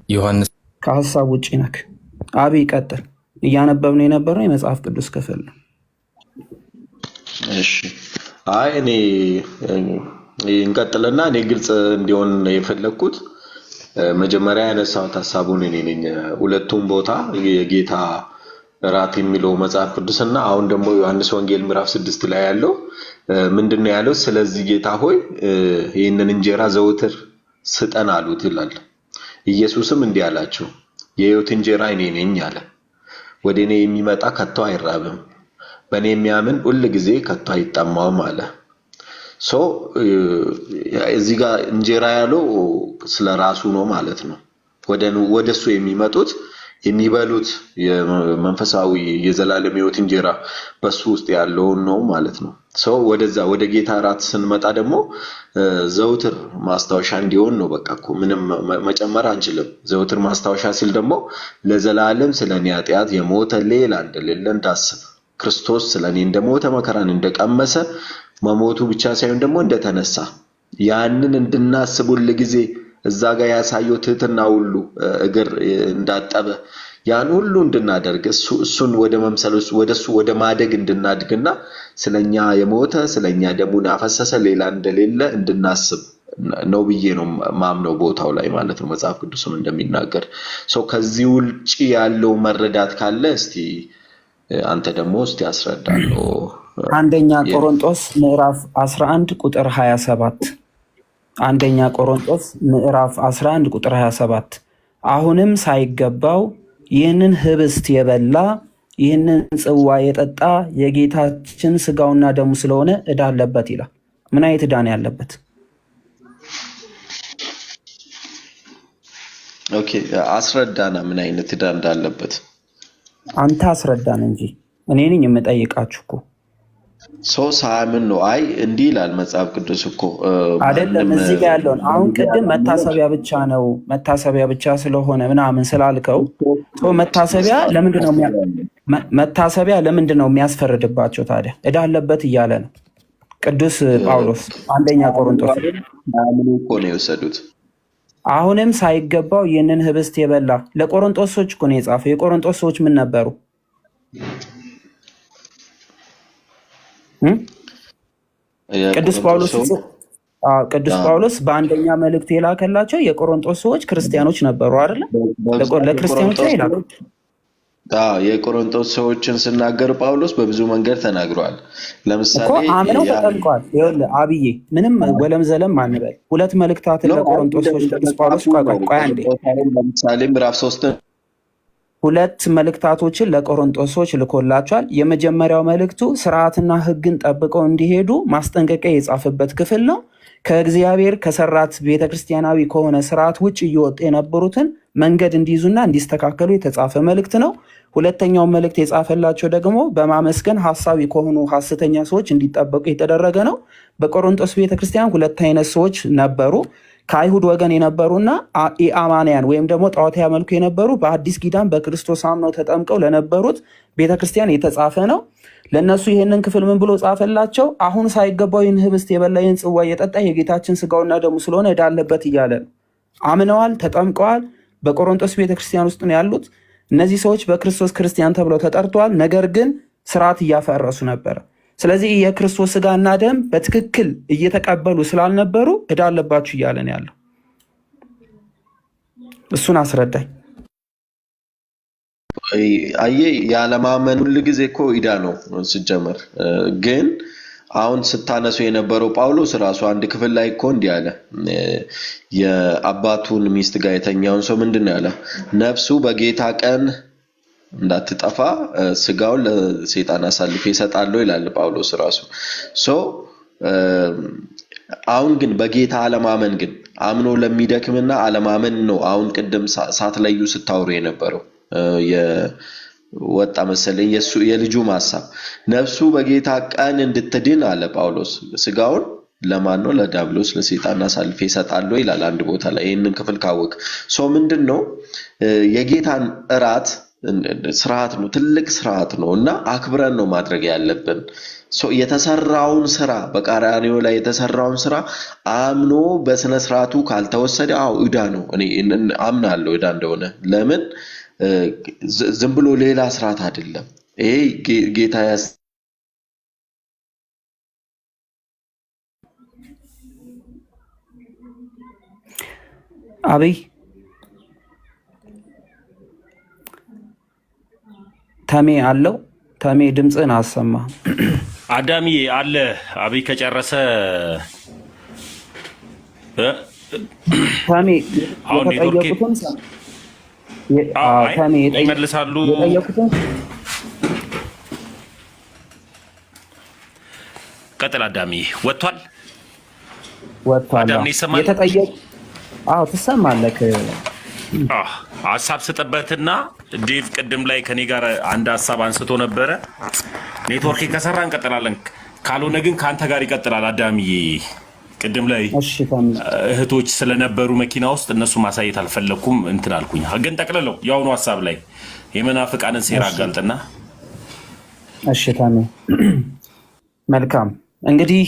ዮሐንስ ከሀሳብ ውጭ ነክ። አብይ ቀጥል። እያነበብነው የነበረው የመጽሐፍ ቅዱስ ክፍል ነው። እሺ አይ እኔ እንቀጥልና እኔ ግልጽ እንዲሆን የፈለኩት መጀመሪያ ያነሳሁት ሀሳቡን እኔ ነኝ። ሁለቱም ቦታ የጌታ እራት የሚለው መጽሐፍ ቅዱስና አሁን ደግሞ ዮሐንስ ወንጌል ምዕራፍ 6 ላይ ያለው ምንድነው ያለው? ስለዚህ ጌታ ሆይ ይህንን እንጀራ ዘውትር ስጠን አሉት ይላል። ኢየሱስም እንዲህ አላቸው፣ የሕይወት እንጀራ እኔ ነኝ አለ። ወደ እኔ የሚመጣ ከቶ አይራብም፣ በእኔ የሚያምን ሁል ጊዜ ከቶ አይጠማውም አለ። እዚህ ጋር እንጀራ ያለው ስለ ራሱ ነው ማለት ነው። ወደሱ የሚመጡት የሚበሉት የመንፈሳዊ የዘላለም ሕይወት እንጀራ በሱ ውስጥ ያለውን ነው ማለት ነው። ወደዛ ወደ ጌታ እራት ስንመጣ ደግሞ ዘውትር ማስታወሻ እንዲሆን ነው። በቃ እኮ ምንም መጨመር አንችልም። ዘውትር ማስታወሻ ሲል ደግሞ ለዘላለም ስለኔ ኃጢአት የሞተ ሌላ እንደሌለ እንዳስብ፣ ክርስቶስ ስለኔ እንደሞተ መከራን እንደቀመሰ መሞቱ ብቻ ሳይሆን ደግሞ እንደተነሳ ያንን እንድናስብ ሁል ጊዜ እዛ ጋር ያሳየው ትህትና ሁሉ እግር እንዳጠበ ያን ሁሉ እንድናደርግ እሱን ወደ መምሰል ወደሱ ወደ ማደግ እንድናድግና ስለኛ የሞተ ስለኛ ደሙን ያፈሰሰ ሌላ እንደሌለ እንድናስብ ነው ብዬ ነው ማምነው ቦታው ላይ ማለት ነው። መጽሐፍ ቅዱስም እንደሚናገር ከዚህ ውጪ ያለው መረዳት ካለ እስቲ አንተ ደግሞ እስቲ አስረዳለሁ። አንደኛ ቆሮንቶስ ምዕራፍ 11 ቁጥር 27 አንደኛ ቆሮንቶስ ምዕራፍ 11 ቁጥር 27 አሁንም ሳይገባው ይህንን ህብስት የበላ ይህንን ጽዋ የጠጣ የጌታችን ስጋውና ደሙ ስለሆነ ዕዳ አለበት ይላል። ምን አይነት ዕዳ ነው ያለበት? ኦኬ አስረዳና ምን አይነት ዕዳ እንዳለበት። አንተ አስረዳን እንጂ እኔ ነኝ የምጠይቃችሁ እኮ። ሰው ሳያምን ነው። አይ እንዲህ ይላል መጽሐፍ ቅዱስ እኮ አይደለም። ማንም እዚህ ጋር ያለውን አሁን ቅድም መታሰቢያ ብቻ ነው መታሰቢያ ብቻ ስለሆነ ምናምን ስላልከው መታሰቢያ ለምንድን ነው የሚያስፈርድባቸው ታዲያ? ዕዳ አለበት እያለ ነው ቅዱስ ጳውሎስ አንደኛ ቆሮንቶስ። ሳያምኑ እኮ ነው የወሰዱት። አሁንም ሳይገባው ይህንን ህብስት የበላ ለቆሮንቶስ ሰዎች እኮ ነው የጻፈው። የቆሮንቶስ ሰዎች ምን ነበሩ? ቅዱስ ጳውሎስ በአንደኛ መልእክቱ የላከላቸው የቆሮንቶስ ሰዎች ክርስቲያኖች ነበሩ አይደለ? ለክርስቲያኖች ይላል። የቆሮንቶስ ሰዎችን ስናገር ጳውሎስ በብዙ መንገድ ተናግሯል። ለምሳሌ አምነው ተጠምቀዋል። አብዬ ምንም ወለም ዘለም አንበል። ሁለት መልእክታትን ለቆሮንቶስ ሰዎች ቅዱስ ጳውሎስ ቆይ አንዴ፣ ለምሳሌ ምዕራፍ 3 ሁለት መልእክታቶችን ለቆሮንቶስ ሰዎች ልኮላቸዋል። የመጀመሪያው መልእክቱ ስርዓትና ሕግን ጠብቀው እንዲሄዱ ማስጠንቀቂያ የጻፈበት ክፍል ነው። ከእግዚአብሔር ከሰራት ቤተክርስቲያናዊ ከሆነ ስርዓት ውጭ እየወጡ የነበሩትን መንገድ እንዲይዙና እንዲስተካከሉ የተጻፈ መልእክት ነው። ሁለተኛው መልእክት የጻፈላቸው ደግሞ በማመስገን ሐሳዊ ከሆኑ ሐሰተኛ ሰዎች እንዲጠበቁ የተደረገ ነው። በቆሮንቶስ ቤተክርስቲያን ሁለት አይነት ሰዎች ነበሩ። ከአይሁድ ወገን የነበሩና ኢአማንያን ወይም ደግሞ ጣዖት ያመልኩ የነበሩ፣ በአዲስ ኪዳን በክርስቶስ አምነው ተጠምቀው ለነበሩት ቤተክርስቲያን የተጻፈ ነው። ለእነሱ ይህንን ክፍል ምን ብሎ ጻፈላቸው? አሁን ሳይገባው ይህን ህብስት የበላ ይህን ጽዋ የጠጣ የጌታችን ስጋውና ደሙ ስለሆነ ዕዳ አለበት እያለ ነው። አምነዋል፣ ተጠምቀዋል። በቆሮንቶስ ቤተክርስቲያን ውስጥ ነው ያሉት። እነዚህ ሰዎች በክርስቶስ ክርስቲያን ተብለው ተጠርተዋል። ነገር ግን ስርዓት እያፈረሱ ነበረ። ስለዚህ የክርስቶስ ስጋና ደም በትክክል እየተቀበሉ ስላልነበሩ ዕዳ አለባችሁ እያለን ያለው እሱን አስረዳኝ። አየህ ያለማመን ሁል ጊዜ እኮ ዕዳ ነው ሲጀመር። ግን አሁን ስታነሱ የነበረው ጳውሎስ ራሱ አንድ ክፍል ላይ እኮ እንዲህ አለ። የአባቱን ሚስት ጋር የተኛውን ሰው ምንድን ነው ያለ? ነፍሱ በጌታ ቀን እንዳትጠፋ ስጋውን ለሰይጣን አሳልፌ እሰጣለሁ ይላል ጳውሎስ ራሱ። አሁን ግን በጌታ አለማመን ግን አምኖ ለሚደክምና አለማመን ነው። አሁን ቅድም ሳትለዩ ስታወሩ የነበረው የወጣ መሰለኝ የልጁ ሐሳብ ነፍሱ በጌታ ቀን እንድትድን አለ ጳውሎስ። ስጋውን ለማን ነው? ለዲያብሎስ ለሰይጣን አሳልፌ እሰጣለሁ ይላል አንድ ቦታ ላይ። ይህንን ክፍል ካወቅ ምንድነው የጌታን እራት ስርዓት ነው፣ ትልቅ ስርዓት ነው እና አክብረን ነው ማድረግ ያለብን። የተሰራውን ስራ በቀራንዮ ላይ የተሰራውን ስራ አምኖ በስነ ስርዓቱ ካልተወሰደ ዕዳ ነው። እኔ አምናለሁ ዕዳ እንደሆነ። ለምን ዝም ብሎ ሌላ ስርዓት አይደለም ይሄ ጌታ አብይ ተሜ አለው። ተሜ ድምፅህን አሰማ። አዳምዬ አለ። አብይ ከጨረሰ ተሜ አሁን ኔትወርክ ይመልሳሉ። ቀጥል አዳምዬ። ወጥቷል። አዳም ይሰማል። ትሰማለህ። ሀሳብ ስጥበትና ዴቭ ቅድም ላይ ከኔ ጋር አንድ ሀሳብ አንስቶ ነበረ። ኔትወርክ ከሰራ እንቀጥላለን፣ ካልሆነ ግን ከአንተ ጋር ይቀጥላል። አዳምዬ ቅድም ላይ እህቶች ስለነበሩ መኪና ውስጥ እነሱ ማሳየት አልፈለኩም እንትን አልኩኝ። ግን ጠቅልለው የአሁኑ ሀሳብ ላይ የመናፍቃንን ሴራ አጋልጥና። እሺ ታሜ መልካም። እንግዲህ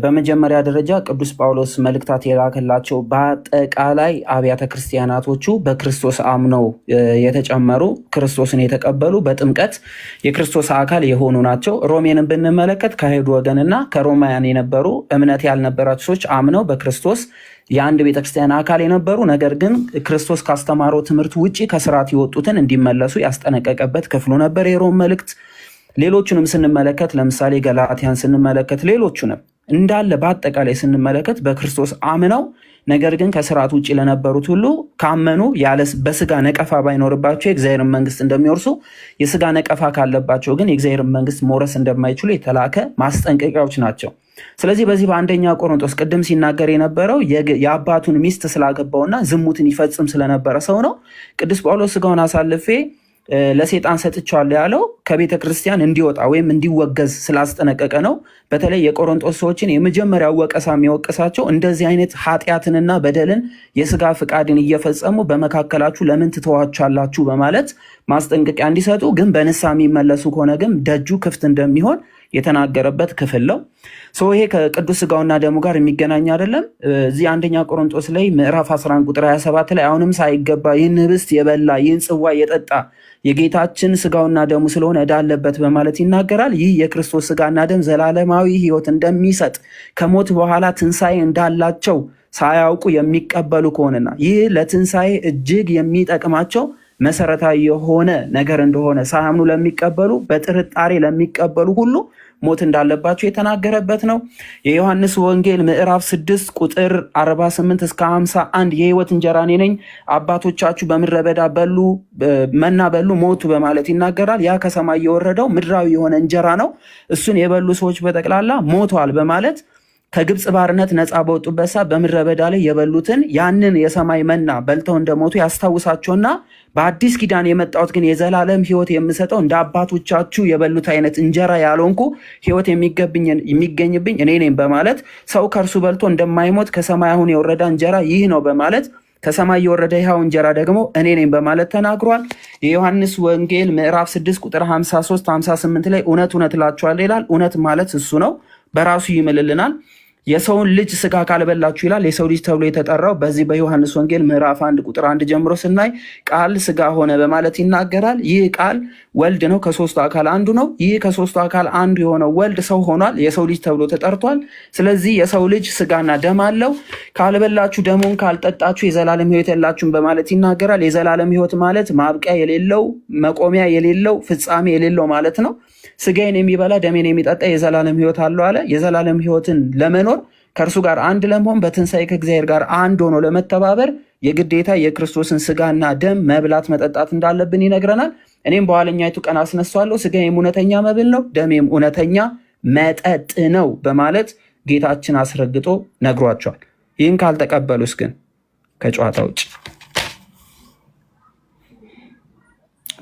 በመጀመሪያ ደረጃ ቅዱስ ጳውሎስ መልእክታት የላከላቸው በአጠቃላይ አብያተ ክርስቲያናቶቹ በክርስቶስ አምነው የተጨመሩ ክርስቶስን የተቀበሉ በጥምቀት የክርስቶስ አካል የሆኑ ናቸው። ሮሜንን ብንመለከት ከአይሁድ ወገንና ከሮማውያን የነበሩ እምነት ያልነበራቸው ሰዎች አምነው በክርስቶስ የአንድ ቤተክርስቲያን አካል የነበሩ ነገር ግን ክርስቶስ ካስተማረው ትምህርት ውጭ ከስርዓት የወጡትን እንዲመለሱ ያስጠነቀቀበት ክፍሉ ነበር የሮም መልእክት። ሌሎቹንም ስንመለከት ለምሳሌ ገላትያን ስንመለከት ሌሎቹንም እንዳለ በአጠቃላይ ስንመለከት በክርስቶስ አምነው ነገር ግን ከስርዓት ውጭ ለነበሩት ሁሉ ካመኑ በስጋ ነቀፋ ባይኖርባቸው የእግዚአብሔርን መንግስት እንደሚወርሱ የስጋ ነቀፋ ካለባቸው ግን የእግዚአብሔርን መንግስት መውረስ እንደማይችሉ የተላከ ማስጠንቀቂያዎች ናቸው። ስለዚህ በዚህ በአንደኛ ቆሮንቶስ ቅድም ሲናገር የነበረው የአባቱን ሚስት ስላገባውና ዝሙትን ይፈጽም ስለነበረ ሰው ነው። ቅዱስ ጳውሎስ ስጋውን አሳልፌ ለሰይጣን ሰጥቻለሁ ያለው ከቤተ ክርስቲያን እንዲወጣ ወይም እንዲወገዝ ስላስጠነቀቀ ነው። በተለይ የቆሮንቶስ ሰዎችን የመጀመሪያው ወቀሳ የሚወቅሳቸው እንደዚህ አይነት ኃጢአትንና በደልን የስጋ ፍቃድን እየፈጸሙ በመካከላችሁ ለምን ትተዋቻላችሁ በማለት ማስጠንቀቂያ እንዲሰጡ፣ ግን በንስሐ የሚመለሱ ከሆነ ግን ደጁ ክፍት እንደሚሆን የተናገረበት ክፍል ነው። ይሄ ከቅዱስ ስጋውና ደሙ ጋር የሚገናኝ አይደለም። እዚህ አንደኛ ቆሮንቶስ ላይ ምዕራፍ 11 ቁጥር 27 ላይ አሁንም ሳይገባ ይህን ህብስት የበላ ይህን ጽዋ የጠጣ የጌታችን ስጋውና ደሙ ስለሆነ ዕዳ አለበት በማለት ይናገራል። ይህ የክርስቶስ ስጋና ደም ዘላለማዊ ህይወት እንደሚሰጥ ከሞት በኋላ ትንሣኤ እንዳላቸው ሳያውቁ የሚቀበሉ ከሆነና ይህ ለትንሣኤ እጅግ የሚጠቅማቸው መሰረታዊ የሆነ ነገር እንደሆነ ሳያምኑ ለሚቀበሉ በጥርጣሬ ለሚቀበሉ ሁሉ ሞት እንዳለባቸው የተናገረበት ነው። የዮሐንስ ወንጌል ምዕራፍ 6 ቁጥር 48 እስከ 51 የህይወት እንጀራ እኔ ነኝ፣ አባቶቻችሁ በምድረ በዳ በሉ መና በሉ ሞቱ በማለት ይናገራል። ያ ከሰማይ የወረደው ምድራዊ የሆነ እንጀራ ነው። እሱን የበሉ ሰዎች በጠቅላላ ሞተዋል በማለት ከግብፅ ባርነት ነፃ በወጡበት ሰዓት በምድረ በዳ ላይ የበሉትን ያንን የሰማይ መና በልተው እንደሞቱ ያስታውሳቸውና በአዲስ ኪዳን የመጣሁት ግን የዘላለም ህይወት የምሰጠው እንደ አባቶቻችሁ የበሉት አይነት እንጀራ ያልሆንኩ ህይወት የሚገኝብኝ እኔ ነኝ በማለት ሰው ከእርሱ በልቶ እንደማይሞት ከሰማይ አሁን የወረደ እንጀራ ይህ ነው በማለት ከሰማይ የወረደ ይኸው እንጀራ ደግሞ እኔ ነኝ በማለት ተናግሯል። የዮሐንስ ወንጌል ምዕራፍ 6 ቁጥር 53 58 ላይ እውነት እውነት እላችኋለሁ ይላል። እውነት ማለት እሱ ነው፣ በራሱ ይምልልናል። የሰውን ልጅ ስጋ ካልበላችሁ ይላል። የሰው ልጅ ተብሎ የተጠራው በዚህ በዮሐንስ ወንጌል ምዕራፍ 1 ቁጥር 1 ጀምሮ ስናይ ቃል ስጋ ሆነ በማለት ይናገራል። ይህ ቃል ወልድ ነው፣ ከሶስቱ አካል አንዱ ነው። ይህ ከሶስቱ አካል አንዱ የሆነው ወልድ ሰው ሆኗል፣ የሰው ልጅ ተብሎ ተጠርቷል። ስለዚህ የሰው ልጅ ስጋና ደም አለው። ካልበላችሁ ደሙን ካልጠጣችሁ የዘላለም ህይወት የላችሁም በማለት ይናገራል። የዘላለም ህይወት ማለት ማብቂያ የሌለው መቆሚያ የሌለው ፍጻሜ የሌለው ማለት ነው። ስጋዬን የሚበላ ደሜን የሚጠጣ የዘላለም ህይወት አለው አለ። የዘላለም ህይወትን ለመኖር ከእርሱ ጋር አንድ ለመሆን በትንሣኤ ከእግዚአብሔር ጋር አንድ ሆኖ ለመተባበር የግዴታ የክርስቶስን ስጋና ደም መብላት መጠጣት እንዳለብን ይነግረናል። እኔም በኋለኛይቱ ቀን አስነሳዋለሁ፣ ስጋዬም እውነተኛ መብል ነው፣ ደሜም እውነተኛ መጠጥ ነው በማለት ጌታችን አስረግጦ ነግሯቸዋል። ይህን ካልተቀበሉስ ግን ከጨዋታ ውጭ።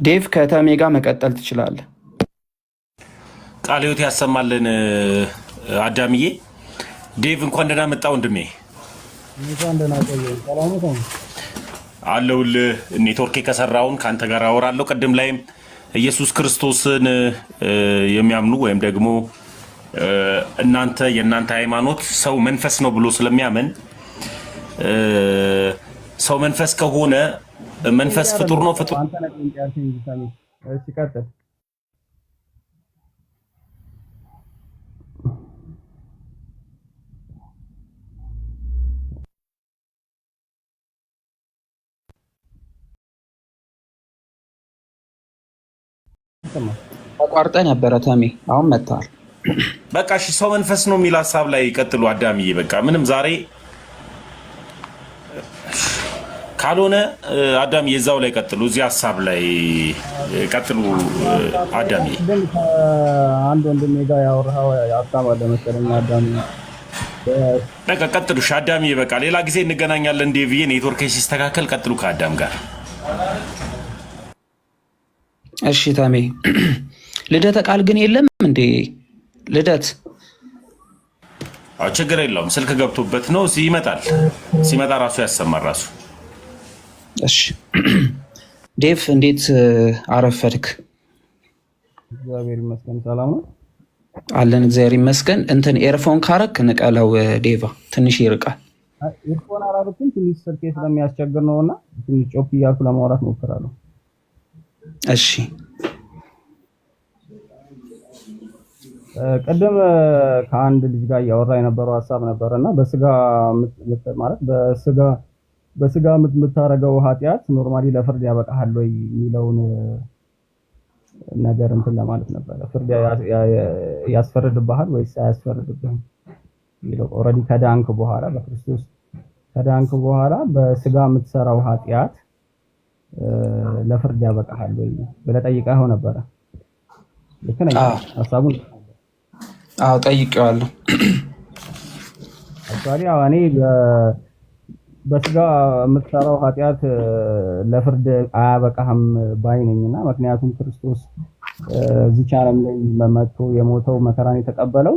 ዴቭ ከተሜ ጋር መቀጠል ትችላለህ። ቃለ ሕይወት ያሰማልን አዳምዬ። ዴቭ እንኳን ደህና መጣ ወንድሜ። አለሁልህ። ኔትወርኬ ከሰራውን ከአንተ ጋር አወራለሁ። ቅድም ላይም ኢየሱስ ክርስቶስን የሚያምኑ ወይም ደግሞ እናንተ የእናንተ ሃይማኖት ሰው መንፈስ ነው ብሎ ስለሚያምን ሰው መንፈስ ከሆነ መንፈስ ፍጡር ነው ፍጡር ተቋርጠ ነበረ ተሜ፣ አሁን መጥተዋል። በቃ እሺ፣ ሰው መንፈስ ነው የሚል ሀሳብ ላይ ቀጥሉ አዳምዬ። በቃ ምንም ዛሬ ካልሆነ አዳምዬ እዛው ላይ ቀጥሉ፣ እዚህ ሀሳብ ላይ ቀጥሉ አዳምዬ። አንድ ወንድሜ ጋር ያወራኸው ሀሳብ አለ መሰለኝ አዳምዬ። በቃ ቀጥሉ እሺ አዳምዬ። በቃ ሌላ ጊዜ እንገናኛለን። ዴቭዬ ኔትወርክ ሲስተካከል ቀጥሉ ከአዳም ጋር። እሺ ተሜ፣ ልደተ ቃል ግን የለም እንዴ? ልደት ችግር የለውም፣ ስልክ ገብቶበት ነው። ይመጣል፣ ሲመጣ ራሱ ያሰማል ራሱ። እሺ ዴቭ እንዴት አረፈድክ? እግዚአብሔር ይመስገን ሰላም ነው አለን። እግዚአብሔር ይመስገን። እንትን ኤርፎን ካረክ ንቀለው ዴቫ፣ ትንሽ ይርቃል። ኤርፎን አራርኩኝ ትንሽ ስልኬ ስለሚያስቸግር ነውና ትንሽ ጮክ እያልኩ ለማውራት ሞክራለሁ። እሺ ቅድም ከአንድ ልጅ ጋር እያወራ የነበረው ሀሳብ ነበርና በስጋ ማለት በስጋ የምታረገው ኃጢአት ኖርማሊ ለፍርድ ያበቃሃል ወይ የሚለውን ነገር እንትን ለማለት ነበረ። ፍርድ ያስፈርድብሃል ወይስ አያስፈርድብህም የሚለው ኦልሬዲ ከዳንክ በኋላ በክርስቶስ ከዳንክ በኋላ በስጋ የምትሰራው ኃጢአት ለፍርድ ያበቃሃል ወይ ብለህ ጠይቀኸው ነበረ። ልክ ነኝ? ሀሳቡን ጠይቄዋለሁ። አክቹዋሊ እኔ በስጋ የምትሰራው ኃጢአት ለፍርድ አያበቃህም ባይነኝና ምክንያቱም ክርስቶስ እዚህ ዓለም ላይ መጥቶ የሞተው መከራን የተቀበለው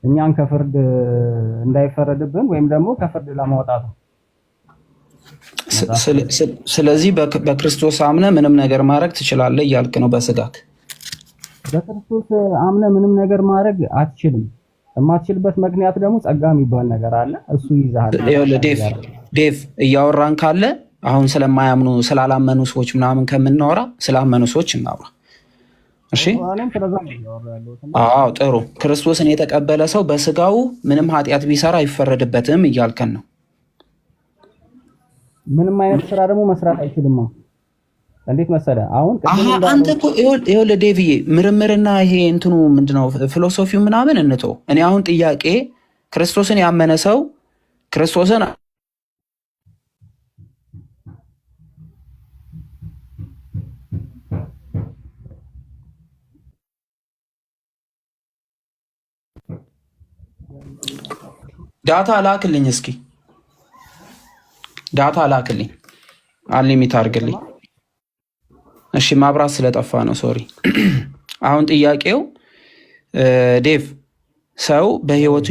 እኛን ከፍርድ እንዳይፈረድብን ወይም ደግሞ ከፍርድ ለማውጣት ነው። ስለዚህ በክርስቶስ አምነ ምንም ነገር ማድረግ ትችላለህ እያልክ ነው በስጋት። በክርስቶስ አምነ ምንም ነገር ማድረግ አትችልም። የማትችልበት ምክንያት ደግሞ ጸጋ የሚባል ነገር አለ። እሱ ይዛል። ዴቭ እያወራን ካለ አሁን ስለማያምኑ ስላላመኑ ሰዎች ምናምን ከምናወራ ስላመኑ ሰዎች እናውራ። እሺ አዎ ጥሩ። ክርስቶስን የተቀበለ ሰው በስጋው ምንም ኃጢአት ቢሰራ አይፈረድበትም እያልከን ነው። ምንም አይነት ስራ ደግሞ መስራት አይችልም። እንዴት መሰለህ? አሁን አንተ እኮ ይኸውልህ ዴቪዬ ምርምርና ይሄ እንትኑ ምንድነው ፊሎሶፊው ምናምን እንቶ እኔ አሁን ጥያቄ ክርስቶስን ያመነ ሰው ክርስቶስን ዳታ ላክልኝ፣ እስኪ ዳታ ላክልኝ፣ አንሊሚት አድርግልኝ። እሺ ማብራት ስለጠፋ ነው ሶሪ። አሁን ጥያቄው ዴቭ ሰው በህይወት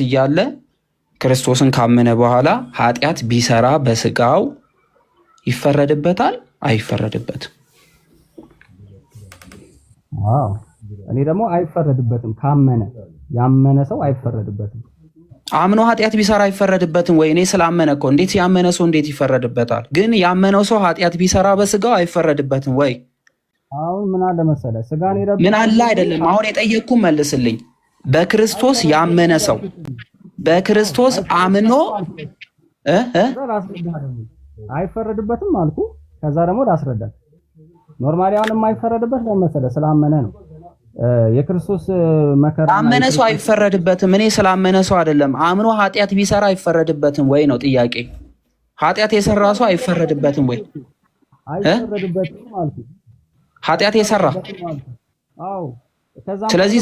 እያለ ክርስቶስን ካመነ በኋላ ኃጢአት ቢሰራ በስጋው ይፈረድበታል አይፈረድበትም? አዎ እኔ ደግሞ አይፈረድበትም። ያመነ ሰው አይፈረድበትም። አምኖ ኃጢአት ቢሰራ አይፈረድበትም ወይ? እኔ ስላመነ እኮ እንዴት ያመነ ሰው እንዴት ይፈረድበታል? ግን ያመነው ሰው ኃጢአት ቢሰራ በስጋው አይፈረድበትም ወይ? አሁን ምን አለ መሰለህ ስጋን ምን አለ አይደለም። አሁን የጠየቅኩ መልስልኝ። በክርስቶስ ያመነ ሰው በክርስቶስ አምኖ አይፈረድበትም አልኩ። ከዛ ደግሞ ላስረዳ። ኖርማሊ አሁን የማይፈረድበት ለመሰለህ ስላመነ ነው። የክርስቶስ መከራ አመነ ሰው አይፈረድበትም። እኔ ስላመነ ሰው አይደለም። አምኖ ኃጢአት ቢሰራ አይፈረድበትም ወይ ነው ጥያቄ። ኃጢአት የሰራ ሰው አይፈረድበትም ወይ? አይፈረድበትም አልኩ። ኃጢአት የሰራ አዎ። ስለዚህ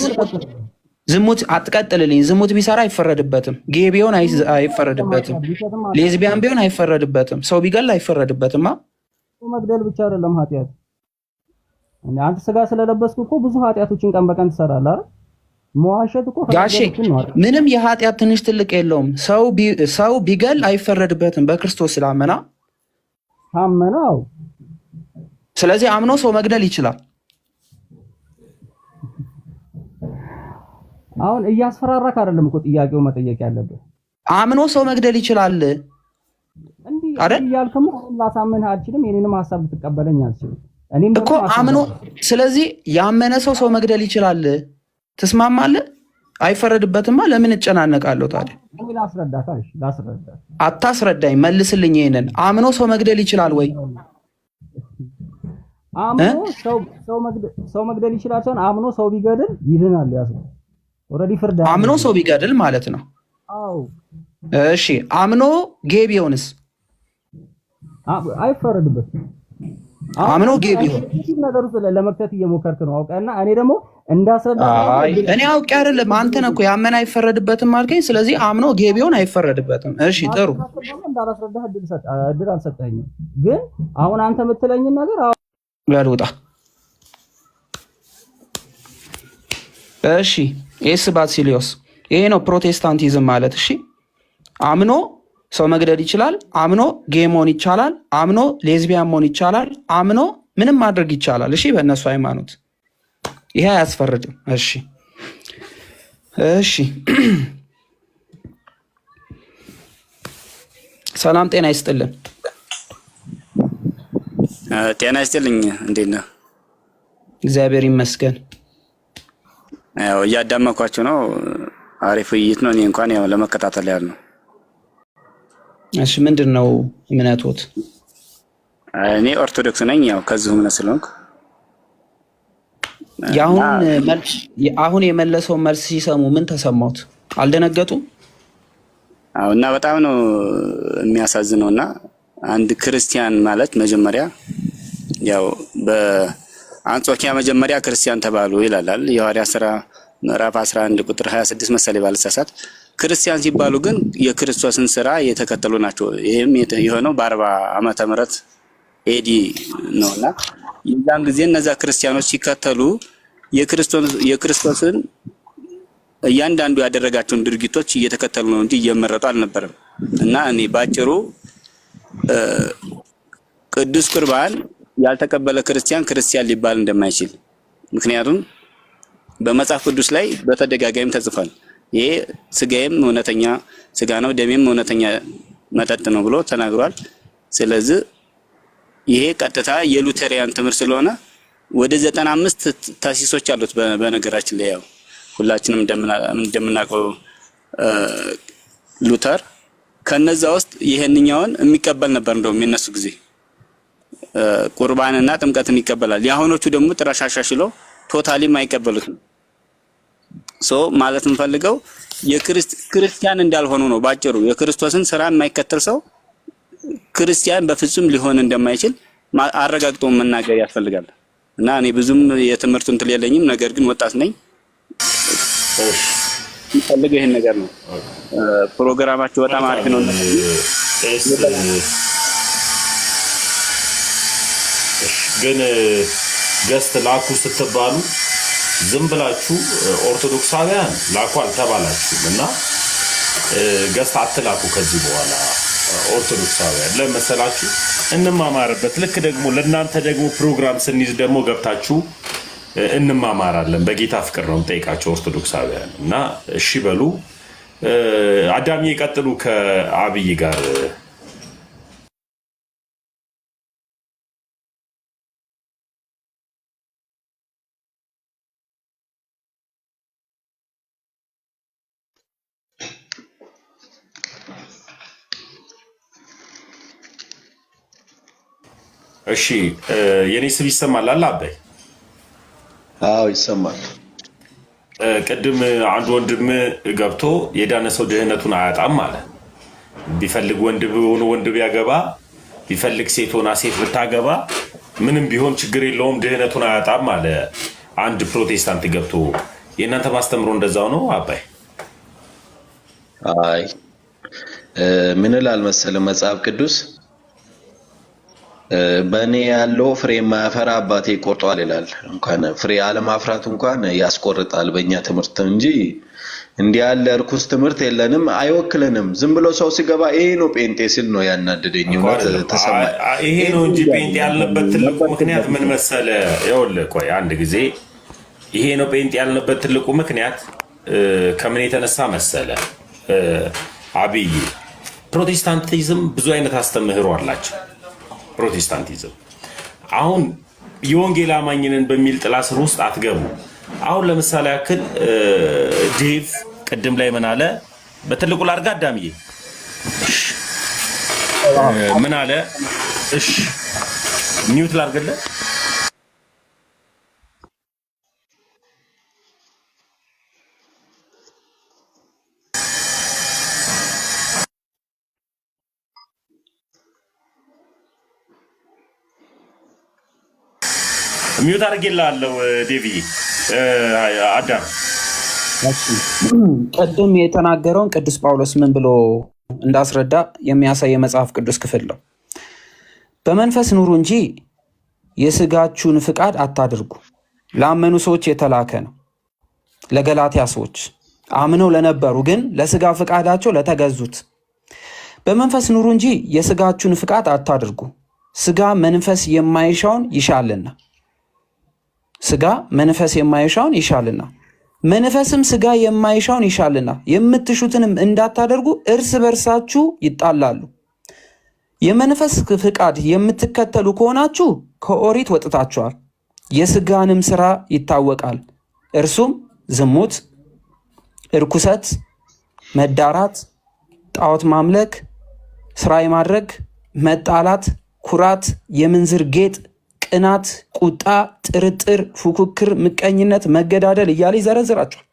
ዝሙት አትቀጥልልኝ። ዝሙት ቢሰራ አይፈረድበትም። ጌ ቢሆን አይፈረድበትም። ሌዝቢያን ቢሆን አይፈረድበትም። ሰው ቢገል አይፈረድበትም። መግደል ብቻ አይደለም ኃጢአት። አንተ ስጋ ስለለበስኩ እኮ ብዙ ኃጢአቶችን ቀን በቀን ትሰራለህ አይደል? መዋሸት እኮ ጋሼ ምንም የኃጢአት ትንሽ ትልቅ የለውም። ሰው ቢገል አይፈረድበትም በክርስቶስ ስላመና ታመናው። ስለዚህ አምኖ ሰው መግደል ይችላል። አሁን እያስፈራራክ አይደለም እኮ ጥያቄው መጠየቅ ያለብህ። አምኖ ሰው መግደል ይችላል አይደል? እያልከም ላሳምንህ አልችልም። የኔንም ሀሳብ ልትቀበለኝ አልችልም እኔም እኮ አምኖ። ስለዚህ ያመነ ሰው መግደል ይችላል። ትስማማለህ? አይፈረድበትማ። ለምን እጨናነቃለሁ ታዲያ? ላስረዳ። አታስረዳኝ፣ መልስልኝ። ይሄንን አምኖ ሰው መግደል ይችላል ወይ? አምኖ ሰው መግደል ይችላል ሳይሆን አምኖ ሰው ቢገድል ይድናል። ያስ ኦሬዲ ፍርድ አምኖ ሰው ቢገድል ማለት ነው። አዎ እሺ። አምኖ ጌ ቢሆንስ? አይፈረድበትም። አምኖ ጌ ቢሆን ነገሩ ለመክተት እየሞከርክ ነው አውቀህና፣ እኔ ደግሞ እንዳስረዳ እኔ አውቄ አይደለም። አንተ ነህ እኮ ያመነ አይፈረድበትም አልከኝ። ስለዚህ አምኖ ጌ ቢሆን አይፈረድበትም። እሺ ጥሩ። እንዳላስረዳህ እድል አልሰጠኸኝም። ግን አሁን አንተ የምትለኝን ነገር ያልውጣ። እሺ ኤስ ባሲሊዮስ ይሄ ነው ፕሮቴስታንቲዝም ማለት። እሺ አምኖ ሰው መግደል ይችላል። አምኖ ጌ መሆን ይቻላል። አምኖ ሌዝቢያን መሆን ይቻላል። አምኖ ምንም ማድረግ ይቻላል። እሺ በእነሱ ሃይማኖት ይሄ አያስፈርድም። እሺ እሺ ሰላም ጤና ይስጥልን። ጤና ይስጥልኝ። እንዴት ነህ? እግዚአብሔር ይመስገን። ያው እያዳመኳችሁ ነው። አሪፍ ውይይት ነው። እኔ እንኳን ያው ለመከታተል ያህል ነው። እሺ ምንድን ነው እምነቶት? እኔ ኦርቶዶክስ ነኝ። ያው ከዚሁ እምነት ስለሆንኩ አሁን የመለሰው መልስ ሲሰሙ ምን ተሰማዎት? አልደነገጡም? አዎ። እና በጣም ነው የሚያሳዝነውና አንድ ክርስቲያን ማለት መጀመሪያ ያው በአንጾኪያ መጀመሪያ ክርስቲያን ተባሉ ይላል የሐዋርያት ሥራ ምዕራፍ 11 ቁጥር 26 መሰለኝ ባልሳሳት። ክርስቲያን ሲባሉ ግን የክርስቶስን ስራ የተከተሉ ናቸው። ይህም የሆነው በ40 ዓመተ ምህረት ኤዲ ነውና የዛን ጊዜ እነዛ ክርስቲያኖች ሲከተሉ የክርስቶስን እያንዳንዱ ያደረጋቸውን ድርጊቶች እየተከተሉ ነው እንጂ እየመረጡ አልነበረም። እና እኔ ባጭሩ ቅዱስ ቁርባን ያልተቀበለ ክርስቲያን ሊባል እንደማይችል፣ ምክንያቱም በመጽሐፍ ቅዱስ ላይ በተደጋጋሚ ተጽፏል። ይሄ ስጋዬም እውነተኛ ስጋ ነው፣ ደሜም እውነተኛ መጠጥ ነው ብሎ ተናግሯል። ስለዚህ ይሄ ቀጥታ የሉተሪያን ትምህርት ስለሆነ ወደ 95 ታሲሶች አሉት። በነገራችን ላይ ያው ሁላችንም እንደምናውቀው ሉተር ከነዛ ውስጥ ይሄንኛውን የሚቀበል ነበር። እንደውም የነሱ ጊዜ ቁርባንና ጥምቀትን ይቀበላል። የአሁኖቹ ደግሞ ጥራሽ አሻሽለው ቶታሊም አይቀበሉትም። ማለት የምፈልገው ክርስቲያን እንዳልሆኑ ነው ባጭሩ። የክርስቶስን ስራ የማይከተል ሰው ክርስቲያን በፍጹም ሊሆን እንደማይችል አረጋግጦ መናገር ያስፈልጋል። እና እኔ ብዙም የትምህርቱ እንትን የለኝም፣ ነገር ግን ወጣት ነኝ። ፈልገው ይሄን ነገር ነው። ፕሮግራማችሁ በጣም አሪፍ ነው። ግን ገስት ላኩ ስትባሉ ዝም ብላችሁ ኦርቶዶክሳውያን ላኩ አልተባላችሁም እና ገስት አትላኩ ከዚህ በኋላ ኦርቶዶክሳውያን ለመሰላችሁ እንማማርበት። ልክ ደግሞ ለእናንተ ደግሞ ፕሮግራም ስንይዝ ደግሞ ገብታችሁ እንማማራለን። በጌታ ፍቅር ነው የምጠይቃቸው ኦርቶዶክሳውያን እና እሺ በሉ። አዳሚ ይቀጥሉ ከአብይ ጋር። እሺ የኔ ስብ ይሰማል አለ አባይ? አዎ ይሰማል። ቅድም አንድ ወንድም ገብቶ የዳነ ሰው ድህነቱን አያጣም አለ። ቢፈልግ ወንድ ቢያገባ ቢፈልግ ሴት ሆና ሴት ብታገባ ምንም ቢሆን ችግር የለውም ድህነቱን አያጣም አለ አንድ ፕሮቴስታንት ገብቶ። የእናንተ ማስተምሮ እንደዛው ነው አባይ? አይ ምን ይላል መሰለህ መጽሐፍ ቅዱስ በእኔ ያለው ፍሬ የማያፈራ አባቴ ይቆርጠዋል ይላል። እንኳን ፍሬ አለማፍራት እንኳን ያስቆርጣል በእኛ ትምህርት እንጂ እንዲህ ያለ እርኩስ ትምህርት የለንም፣ አይወክለንም። ዝም ብሎ ሰው ሲገባ ይሄ ነው ጴንጤ ሲል ነው ያናደደኝ። ተሰማኝ። ይሄ ነው እንጂ ጴንጤ ያልንበት ትልቁ ምክንያት ምን መሰለህ? ይኸውልህ ቆይ አንድ ጊዜ ይሄ ነው ጴንጤ ያልንበት ትልቁ ምክንያት ከምን የተነሳ መሰለህ? አብይ ፕሮቴስታንቲዝም ብዙ አይነት አስተምህሮ አላቸው። ፕሮቴስታንቲዝም አሁን የወንጌል አማኝነን በሚል ጥላ ስር ውስጥ አትገቡ። አሁን ለምሳሌ ያክል ዴቭ ቅድም ላይ ምን አለ? በትልቁ ላድርጋ አዳምዬ ምን አለ? እሺ ኒውት ላድርግልህ። ሚውት አድርጌልሃለሁ ዴቪ። አዳም ቅድም የተናገረውን ቅዱስ ጳውሎስ ምን ብሎ እንዳስረዳ የሚያሳይ የመጽሐፍ ቅዱስ ክፍል ነው። በመንፈስ ኑሩ እንጂ የስጋችሁን ፍቃድ አታድርጉ። ላመኑ ሰዎች የተላከ ነው። ለገላትያ ሰዎች አምነው ለነበሩ ግን ለስጋ ፍቃዳቸው ለተገዙት በመንፈስ ኑሩ እንጂ የስጋችሁን ፍቃድ አታድርጉ። ስጋ መንፈስ የማይሻውን ይሻልና ስጋ መንፈስ የማይሻውን ይሻልና መንፈስም ስጋ የማይሻውን ይሻልና የምትሹትንም እንዳታደርጉ እርስ በርሳችሁ ይጣላሉ። የመንፈስ ፍቃድ የምትከተሉ ከሆናችሁ ከኦሪት ወጥታችኋል። የስጋንም ስራ ይታወቃል፣ እርሱም ዝሙት፣ እርኩሰት፣ መዳራት፣ ጣዖት ማምለክ፣ ስራ የማድረግ፣ መጣላት፣ ኩራት፣ የምንዝር ጌጥ፣ ቅናት፣ ቁጣ፣ ጥርጥር፣ ፉክክር፣ ምቀኝነት፣ መገዳደል እያለ ይዘረዝራቸዋል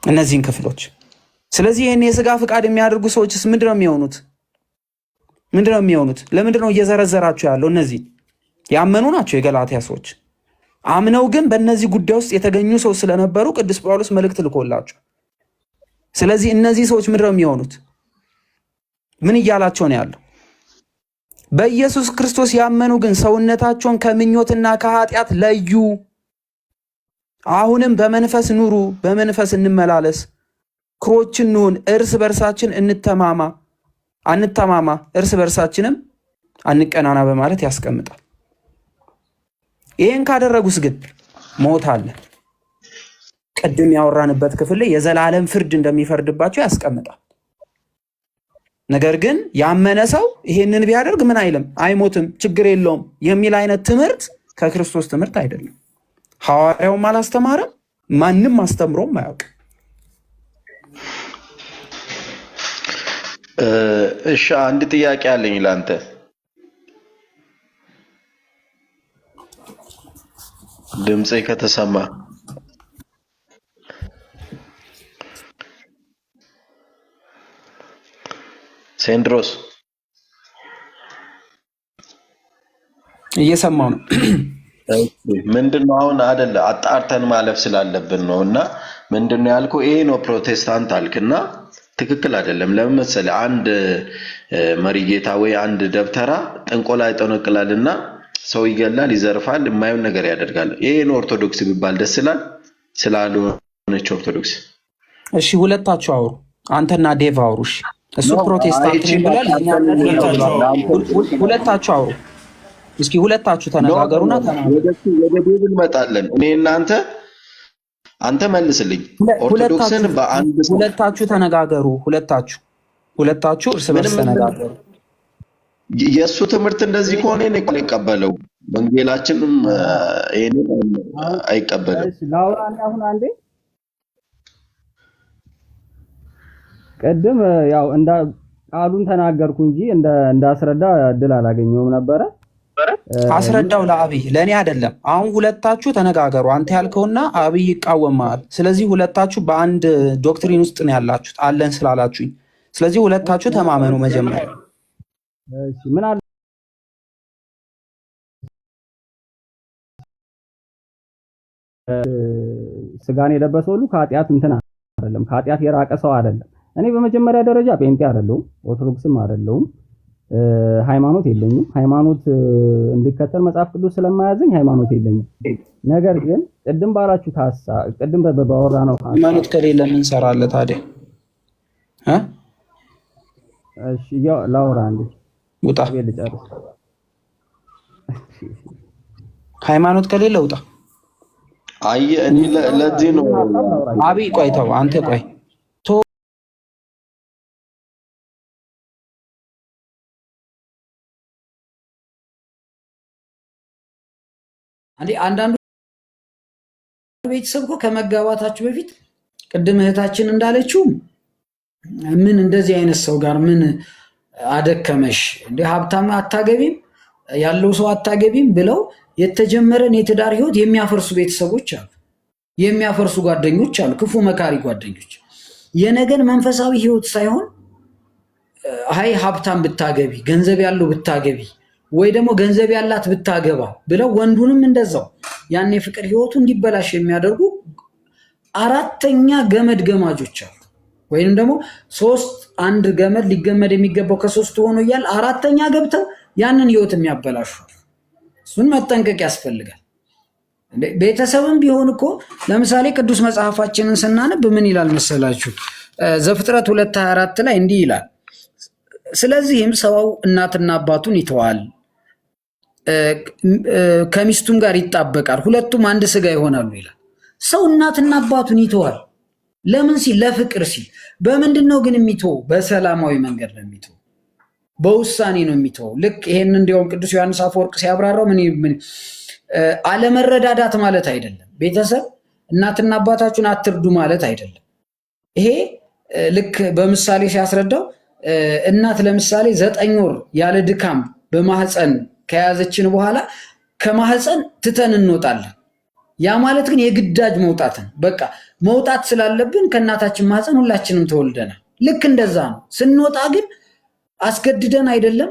እነዚህን ክፍሎች። ስለዚህ ይህን የስጋ ፍቃድ የሚያደርጉ ሰዎችስ ምንድነው የሚሆኑት? ለምንድነው እየዘረዘራቸው ያለው? እነዚህ ያመኑ ናቸው የገላትያ ሰዎች። አምነው ግን በእነዚህ ጉዳይ ውስጥ የተገኙ ሰው ስለነበሩ ቅዱስ ጳውሎስ መልእክት ልኮላቸው ስለዚህ እነዚህ ሰዎች ምንድነው የሚሆኑት? ምን እያላቸው ነው ያለው? በኢየሱስ ክርስቶስ ያመኑ ግን ሰውነታቸውን ከምኞትና ከኃጢአት ለዩ። አሁንም በመንፈስ ኑሩ፣ በመንፈስ እንመላለስ፣ ክሮች እንሁን፣ እርስ በርሳችን አንተማማ፣ እርስ በርሳችንም አንቀናና በማለት ያስቀምጣል። ይህን ካደረጉስ ግን ሞት አለ። ቅድም ያወራንበት ክፍል ላይ የዘላለም ፍርድ እንደሚፈርድባቸው ያስቀምጣል። ነገር ግን ያመነ ሰው ይሄንን ቢያደርግ ምን አይልም፣ አይሞትም፣ ችግር የለውም የሚል አይነት ትምህርት ከክርስቶስ ትምህርት አይደለም። ሐዋርያውም አላስተማረም፣ ማንም አስተምሮም አያውቅም። እሺ አንድ ጥያቄ አለኝ ላንተ። ድምጼ ከተሰማ ሴንድሮስ እየሰማው ነው። ምንድነው አሁን አይደለ አጣርተን ማለፍ ስላለብን ነው። እና ምንድነው ያልኩህ ይሄ ነው ፕሮቴስታንት አልክና ትክክል አይደለም። ለምን መሰለህ? አንድ መሪጌታ ወይ አንድ ደብተራ ጥንቆላ ይጠነቅላልና ሰው ይገላል፣ ይዘርፋል፣ የማይሆን ነገር ያደርጋል። ይሄ ነው ኦርቶዶክስ ቢባል ደስ ይላል ስላልሆነች ኦርቶዶክስ። እሺ ሁለታችሁ አውሩ፣ አንተና ዴቭ አውሩ። እሺ እሱ ፕሮቴስታንት ነው ብሏል፣ ሁለታችሁ አውሩ። እስኪ ሁለታችሁ ተነጋገሩና ወደ ዴቭ እንመጣለን። እኔ እናንተ አንተ መልስልኝ። ኦርቶዶክስን በአንድ ሁለታችሁ ተነጋገሩ። ሁለታችሁ እርስ በርስ ተነጋገሩ። የእሱ ትምህርት እንደዚህ ከሆነ እኔ እኮ አይቀበለው፣ ወንጌላችንም ይሄንን አይቀበለው። ላውራ አሁን አንዴ ቀደም ያው እንዳ ቃሉን ተናገርኩ እንጂ እንዳስረዳ እድል አላገኘውም ነበረ። አስረዳው ለአብይ፣ ለእኔ አይደለም። አሁን ሁለታችሁ ተነጋገሩ። አንተ ያልከውና አብይ ይቃወማል። ስለዚህ ሁለታችሁ በአንድ ዶክትሪን ውስጥ ነው ያላችሁት አለን ስላላችሁኝ። ስለዚህ ሁለታችሁ ተማመኑ መጀመሪያ። እሺ ምን አለ ስጋን የለበሰ ሁሉ ከኃጢአት እንትን አይደለም፣ ከኃጢአት የራቀ ሰው አይደለም። እኔ በመጀመሪያ ደረጃ ጴንጤ አይደለሁም፣ ኦርቶዶክስም አይደለሁም፣ ሃይማኖት የለኝም። ሃይማኖት እንድከተል መጽሐፍ ቅዱስ ስለማያዘኝ ሃይማኖት የለኝም። ነገር ግን ቅድም ባላችሁ ቅድም ባወራ ነው ሃይማኖት ከሌለ ምን ሰራለ ታዲያ? እሺ ያው ላውራ አንዴ ውጣ። ልጨርስ። ሃይማኖት ከሌለ ውጣ። አይ እኔ ለዚህ ነው አብይ ቆይ ተው፣ አንተ ቆይ አንዳንዱ ቤተሰብ እኮ ከመጋባታችሁ በፊት ቅድም እህታችን እንዳለችው ምን እንደዚህ አይነት ሰው ጋር ምን አደከመሽ እንደ ሀብታም አታገቢም ያለው ሰው አታገቢም ብለው የተጀመረን የትዳር ህይወት የሚያፈርሱ ቤተሰቦች አሉ፣ የሚያፈርሱ ጓደኞች አሉ፣ ክፉ መካሪ ጓደኞች። የነገን መንፈሳዊ ህይወት ሳይሆን አይ ሀብታም ብታገቢ፣ ገንዘብ ያለው ብታገቢ ወይ ደግሞ ገንዘብ ያላት ብታገባ ብለው ወንዱንም እንደዛው ያኔ ፍቅር ህይወቱ እንዲበላሽ የሚያደርጉ አራተኛ ገመድ ገማጆች አሉ። ወይንም ደግሞ አንድ ገመድ ሊገመድ የሚገባው ከሶስት ሆኖ እያለ አራተኛ ገብተው ያንን ህይወት የሚያበላሹ። እሱን መጠንቀቅ ያስፈልጋል። ቤተሰብም ቢሆን እኮ ለምሳሌ ቅዱስ መጽሐፋችንን ስናነብ ምን ይላል መሰላችሁ? ዘፍጥረት 2:24 ላይ እንዲህ ይላል፣ ስለዚህም ሰው እናትና አባቱን ይተዋል፣ ከሚስቱም ጋር ይጣበቃል፣ ሁለቱም አንድ ስጋ ይሆናሉ ይላል። ሰው እናትና አባቱን ይተዋል። ለምን ሲል? ለፍቅር ሲል። በምንድን ነው ግን የሚተው? በሰላማዊ መንገድ ነው የሚተው፣ በውሳኔ ነው የሚተው። ልክ ይሄን እንዲያውም ቅዱስ ዮሐንስ አፈወርቅ ሲያብራራው ምን አለመረዳዳት ማለት አይደለም። ቤተሰብ እናትና አባታችሁን አትርዱ ማለት አይደለም። ይሄ ልክ በምሳሌ ሲያስረዳው እናት ለምሳሌ 9 ወር ያለ ድካም በማህፀን ከያዘችን በኋላ ከማህፀን ትተን እንወጣለን። ያ ማለት ግን የግዳጅ መውጣት ነው። በቃ መውጣት ስላለብን ከእናታችን ማህፀን ሁላችንም ተወልደናል። ልክ እንደዛ ነው። ስንወጣ ግን አስገድደን አይደለም፣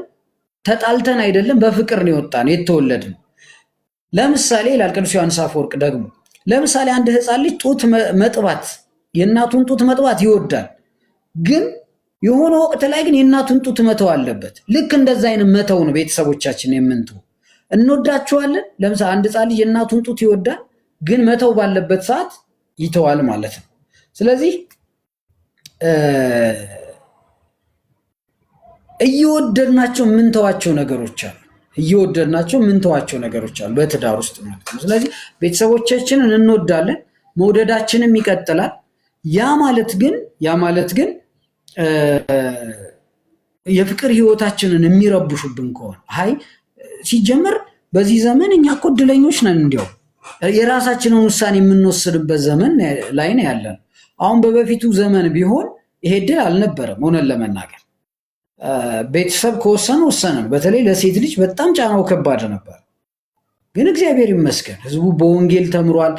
ተጣልተን አይደለም፣ በፍቅር ነው የወጣን የተወለድን። ለምሳሌ ይላል ቅዱስ ዮሐንስ አፈወርቅ ደግሞ ለምሳሌ አንድ ህፃን ልጅ ጡት መጥባት የእናቱን ጡት መጥባት ይወዳል። ግን የሆነ ወቅት ላይ ግን የእናቱን ጡት መተው አለበት። ልክ እንደዛ አይነት መተው ነው ቤተሰቦቻችን የምንተው። እንወዳቸዋለን። ለምሳሌ አንድ ሕፃን ልጅ የእናቱን ጡት ይወዳል፣ ግን መተው ባለበት ሰዓት ይተዋል ማለት ነው። ስለዚህ እየወደድናቸው የምንተዋቸው ነገሮች አሉ። እየወደድናቸው የምንተዋቸው ነገሮች አሉ በትዳር ውስጥ ማለት ነው። ስለዚህ ቤተሰቦቻችንን እንወዳለን፣ መውደዳችንም ይቀጥላል። ያ ማለት ግን የፍቅር ህይወታችንን የሚረብሹብን ከሆነ አይ ሲጀመር በዚህ ዘመን እኛ እኮ እድለኞች ነን፣ እንዲያው የራሳችንን ውሳኔ የምንወስድበት ዘመን ላይ ነው ያለን። አሁን በበፊቱ ዘመን ቢሆን ይሄ እድል አልነበረም። ሆነን ለመናገር ቤተሰብ ከወሰነ ወሰነ ነው። በተለይ ለሴት ልጅ በጣም ጫናው ከባድ ነበር። ግን እግዚአብሔር ይመስገን ህዝቡ በወንጌል ተምሯል።